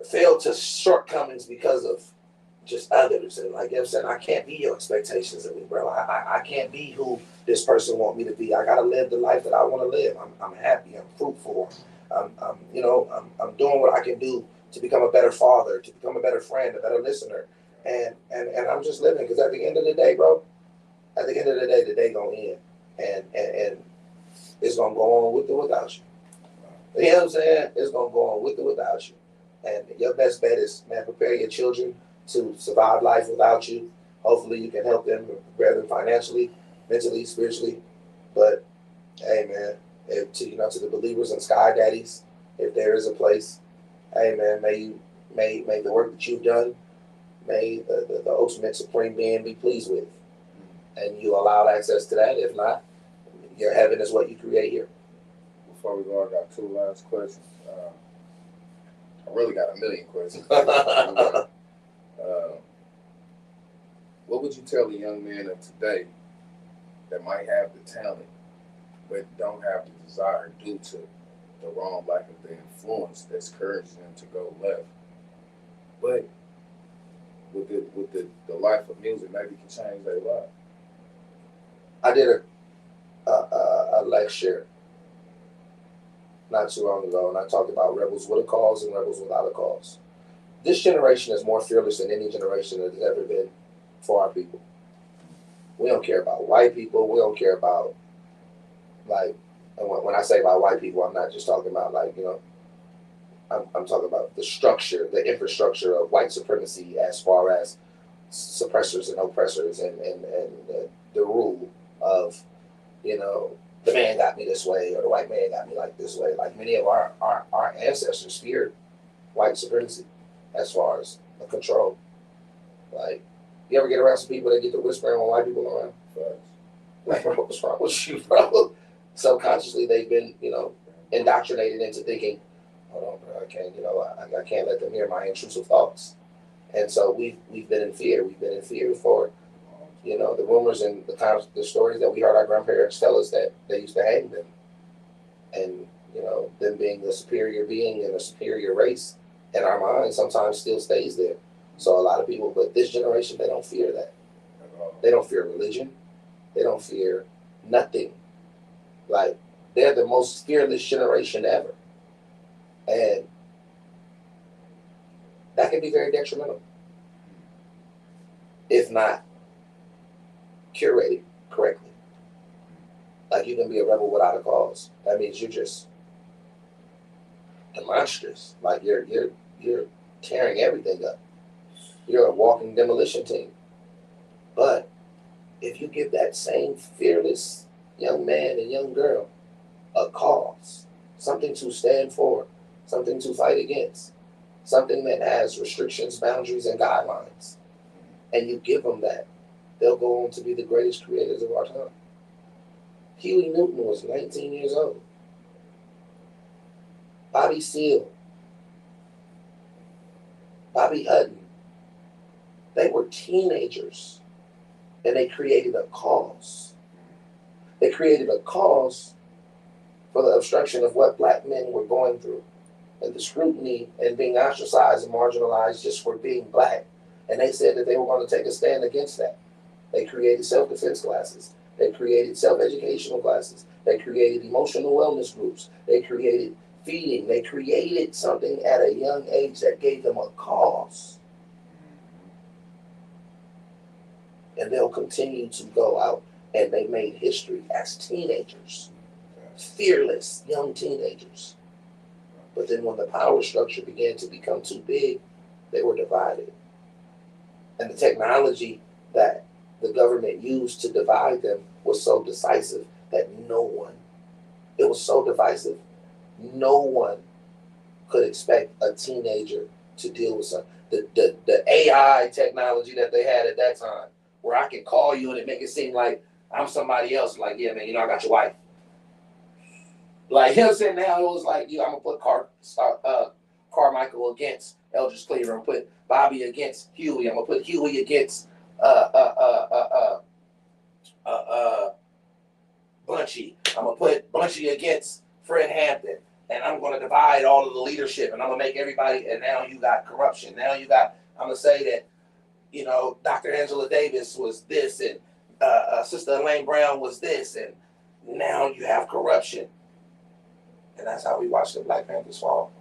Speaker 1: failed to shortcomings because of just others. And, like, you know what I'm saying, I can't be your expectations of me, bro. I can't be who this person want me to be. I got to live the life that I want to live. I'm happy. I'm fruitful. I'm doing what I can do to become a better father, to become a better friend, a better listener. And I'm just living, because at the end of the day, bro, at the end of the day gonna end. And it's gonna go on with or without you. You know what I'm saying? It's gonna go on with or without you. And your best bet is, man, prepare your children to survive life without you. Hopefully you can help them, prepare them financially, mentally, spiritually. But hey, man, to the believers and sky daddies, if there is a place, hey, man, may the work that you've done, may the ultimate supreme being be pleased with. And you allowed access to that. If not, your heaven is what you create here.
Speaker 2: Before we go, I got 2 last questions. I really got a million questions. What would you tell a young man of today that might have the talent but don't have the desire due to the wrong lack of the influence that's encouraging them to go left? But with the life of music, maybe can change their life.
Speaker 1: I did a lecture not too long ago, and I talked about rebels with a cause and rebels without a cause. This generation is more fearless than any generation that has ever been for our people. We don't care about white people. We don't care about, like, and when I say about white people, I'm not just talking about, like, you know, I'm talking about the structure, the infrastructure of white supremacy as far as suppressors and oppressors and the rule of, you know, the man got me this way or the white man got me like this way. Like many of our ancestors feared white supremacy as far as the control. Like, you ever get around some people that get to whispering when white people around? Like, bro, what's wrong with you, bro? Subconsciously, they've been, you know, indoctrinated into thinking, hold on, bro, I can't, you know, I can't let them hear my intrusive thoughts. And so we've been in fear. We've been in fear for, you know, the rumors and the stories that we heard our grandparents tell us that they used to hang them. And, you know, them being the superior being and a superior race in our minds sometimes still stays there. So a lot of people, but this generation, they don't fear that. They don't fear religion. They don't fear nothing. Like, they're the most fearless generation ever. And that can be very detrimental if not curated correctly. Like, you can be a rebel without a cause. That means you're just monstrous. Like, you're tearing everything up. You're a walking demolition team. But if you give that same fearless young man and young girl a cause, something to stand for, something to fight against, something that has restrictions, boundaries, and guidelines, and you give them that, they'll go on to be the greatest creators of our time. Huey Newton was 19 years old. Bobby Seale, Bobby Hutton, they were teenagers, and they created a cause. They created a cause for the obstruction of what black men were going through, and the scrutiny and being ostracized and marginalized just for being black. And they said that they were going to take a stand against that. They created self-defense classes. They created self-educational classes. They created emotional wellness groups. They created feeding. They created something at a young age that gave them a cause. And they'll continue to go out, and they made history as teenagers, fearless young teenagers. But then when the power structure began to become too big, they were divided. And the technology that the government used to divide them was so decisive that it was so divisive, no one could expect a teenager to deal with something. The AI technology that they had at that time, where I can call you and it make it seem like I'm somebody else. Like, yeah, man, you know, I got your wife. Like, you know what I'm saying? Now it was like, I'm going to put Carmichael against Eldridge Cleaver and put Bobby against Huey. I'm going to put Huey against Bunchy. I'm going to put Bunchy against Fred Hampton. And I'm going to divide all of the leadership. And I'm going to make everybody, and now you got corruption. Now you got, I'm going to say that, you know, Dr. Angela Davis was this, and Sister Elaine Brown was this, and now you have corruption. And that's how we watch the Black Panthers fall.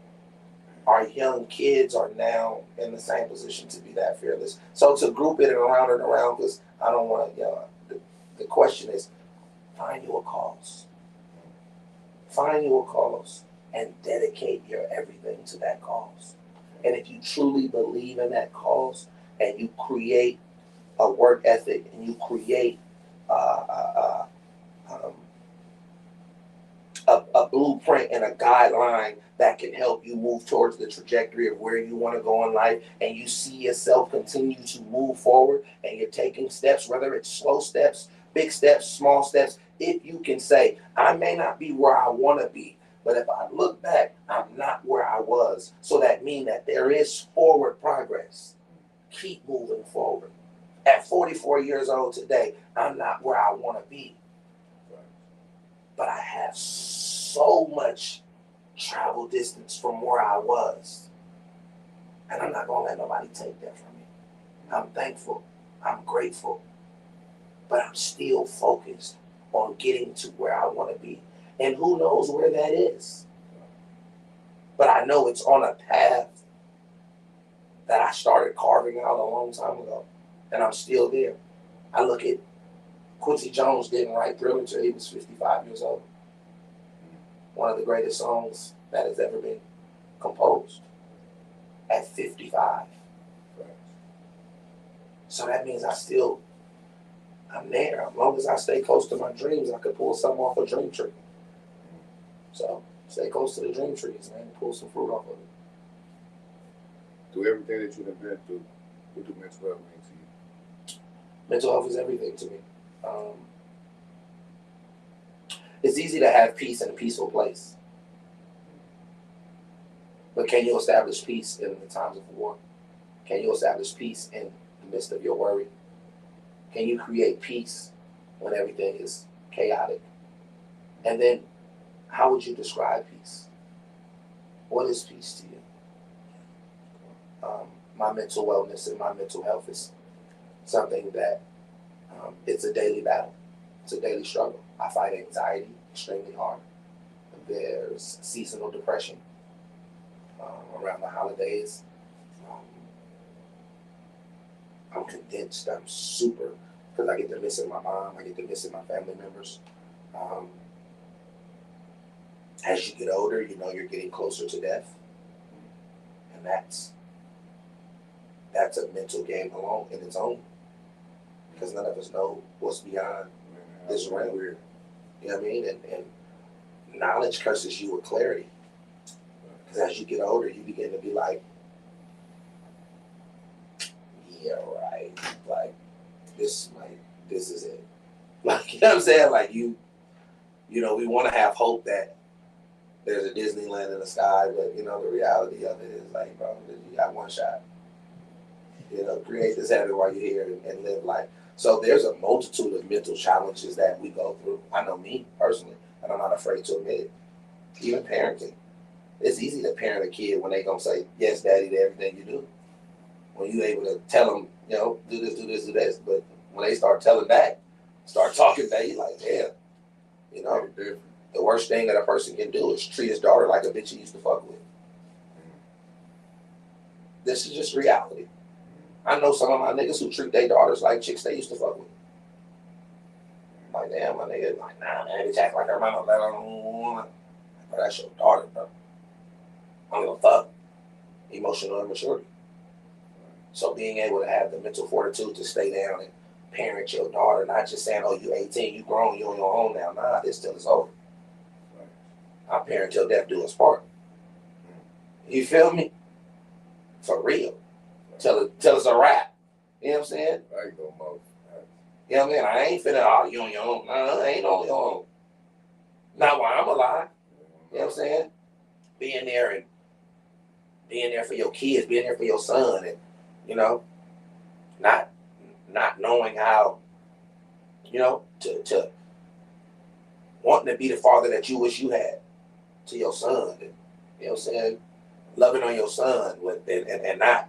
Speaker 1: Our young kids are now in the same position to be that fearless. So to group it around, because I don't want to, you know, the question is, find you a cause. Find you a cause and dedicate your everything to that cause. And if you truly believe in that cause and you create a work ethic and you create a blueprint and a guideline that can help you move towards the trajectory of where you want to go in life, and you see yourself continue to move forward, and you're taking steps, whether it's slow steps, big steps, small steps. If you can say, I may not be where I want to be, but if I look back, I'm not where I was. So that means that there is forward progress. Keep moving forward. At 44 years old today, I'm not where I want to be. But I have so much travel distance from where I was. And I'm not going to let nobody take that from me. I'm thankful. I'm grateful. But I'm still focused on getting to where I want to be. And who knows where that is? But I know it's on a path that I started carving out a long time ago, and I'm still there. I look at Quincy Jones didn't write Thriller until he was 55 years old. One of the greatest songs that has ever been composed at 55. So that means I'm there. As long as I stay close to my dreams, I could pull something off a dream tree. So stay close to the dream trees, man, and pull some fruit off of it.
Speaker 3: Through everything that you've been through, what do mental health mean to you?
Speaker 1: Mental health is everything to me. It's easy to have peace in a peaceful place. But can you establish peace in the times of war? Can you establish peace in the midst of your worry? Can you create peace when everything is chaotic? And then, how would you describe peace? What is peace to you? My mental wellness and my mental health is something that it's a daily battle. It's a daily struggle. I fight anxiety extremely hard. There's seasonal depression around the holidays. I'm condensed. I'm super, because I get to missing my mom. I get to missing my family members. As you get older, you know you're getting closer to death, and that's a mental game alone in its own, because none of us know what's beyond this realm. You know what I mean? And knowledge curses you with clarity, because as you get older, you begin to be like, yeah, right. Like this is it. Like, you know what I'm saying? Like you know, we want to have hope that there's a Disneyland in the sky, but you know, the reality of it is like, bro, you got one shot. You know, create this heaven while you're here and live life. So there's a multitude of mental challenges that we go through. I know me personally, and I'm not afraid to admit it. Even parenting. It's easy to parent a kid when they gonna say, yes, daddy, to everything you do. When you're able to tell them, you know, do this, do this, do this. But when they start telling back, start talking back, you're like, damn. You know, the worst thing that a person can do is treat his daughter like a bitch he used to fuck with. This is just reality. I know some of my niggas who treat their daughters like chicks they used to fuck with. Like, damn, my nigga, like, nah, man, bitch act like her mama. But that's your daughter, bro. I don't give a fuck. Emotional immaturity. So being able to have the mental fortitude to stay down and parent your daughter, not just saying, oh, you 18, you grown, you on your own now. Nah, this still is over. I'll parent till death do us part. You feel me? For real. Till it's a wrap. You know what I'm saying?
Speaker 3: I go most.
Speaker 1: You know what I mean? I ain't finna, oh, you on your own. Nah, I ain't on your own. Not while I'm alive. You know what I'm saying? Being there for your kids, being there for your son, and you know, not knowing how, you know, to wanting to be the father that you wish you had to your son, and you know what I'm saying, loving on your son with and not,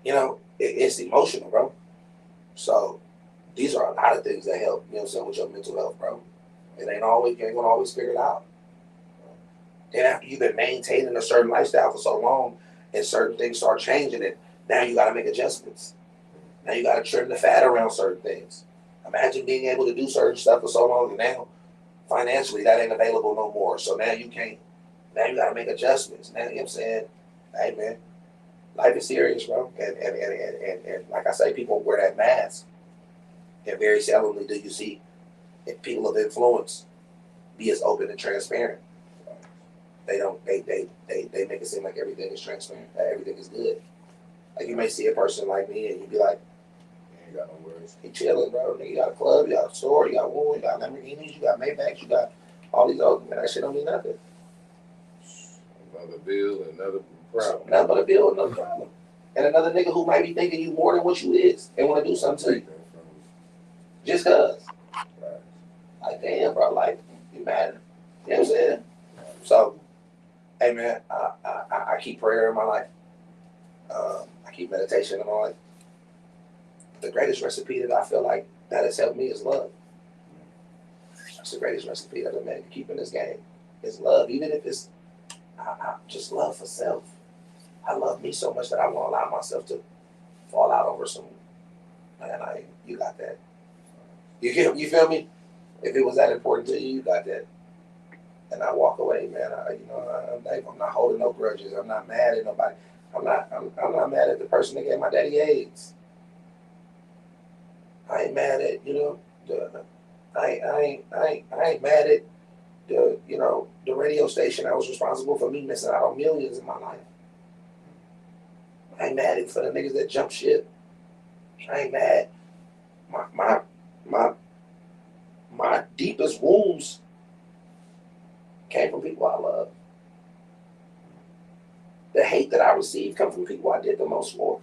Speaker 1: you know, it's emotional, bro. So these are a lot of things that help, you know what I'm saying, with your mental health, bro. You ain't gonna always figure it out. Then after you've been maintaining a certain lifestyle for so long and certain things start changing, and now you gotta make adjustments. Now you gotta trim the fat around certain things. Imagine being able to do certain stuff for so long, and now financially that ain't available no more. So now you can't, now you gotta make adjustments. Now, you know what I'm saying? Hey man, life is serious, bro. And like I say, people wear that mask. And very seldomly do you see people of influence be as open and transparent. They make it seem like everything is transparent, that everything is good. Like you may see a person like me and you be like,
Speaker 3: you ain't got no worries.
Speaker 1: he chilling, bro. You got a club, you got a store, you got one, you got Lamborghinis, you got Maybachs, you got all these other, man, that shit don't mean nothing.
Speaker 3: Another bill, another problem.
Speaker 1: Nothing but a bill, another problem. And another nigga who might be thinking you more than what you is and want to do something to you. Just cause. Like, damn, bro, like, you mad. You know what I'm saying? So, hey, man, I keep prayer in my life. I keep meditation in my life. The greatest recipe that I feel like that has helped me is love. That's the greatest recipe that a man can keep in this game, is love. Even if it's, I just love for self. I love me so much that I won't allow myself to fall out over some. Man, you got that. You feel me? If it was that important to you, you got that. And I walk away, man. I'm not holding no grudges. I'm not mad at nobody. I'm not mad at the person that gave my daddy AIDS. I ain't mad at I ain't mad at the radio station that was responsible for me missing out on millions in my life. I ain't mad at for the niggas that jump ship. I ain't mad. My deepest wounds came from people I love. The hate that I received come from people I did the most for.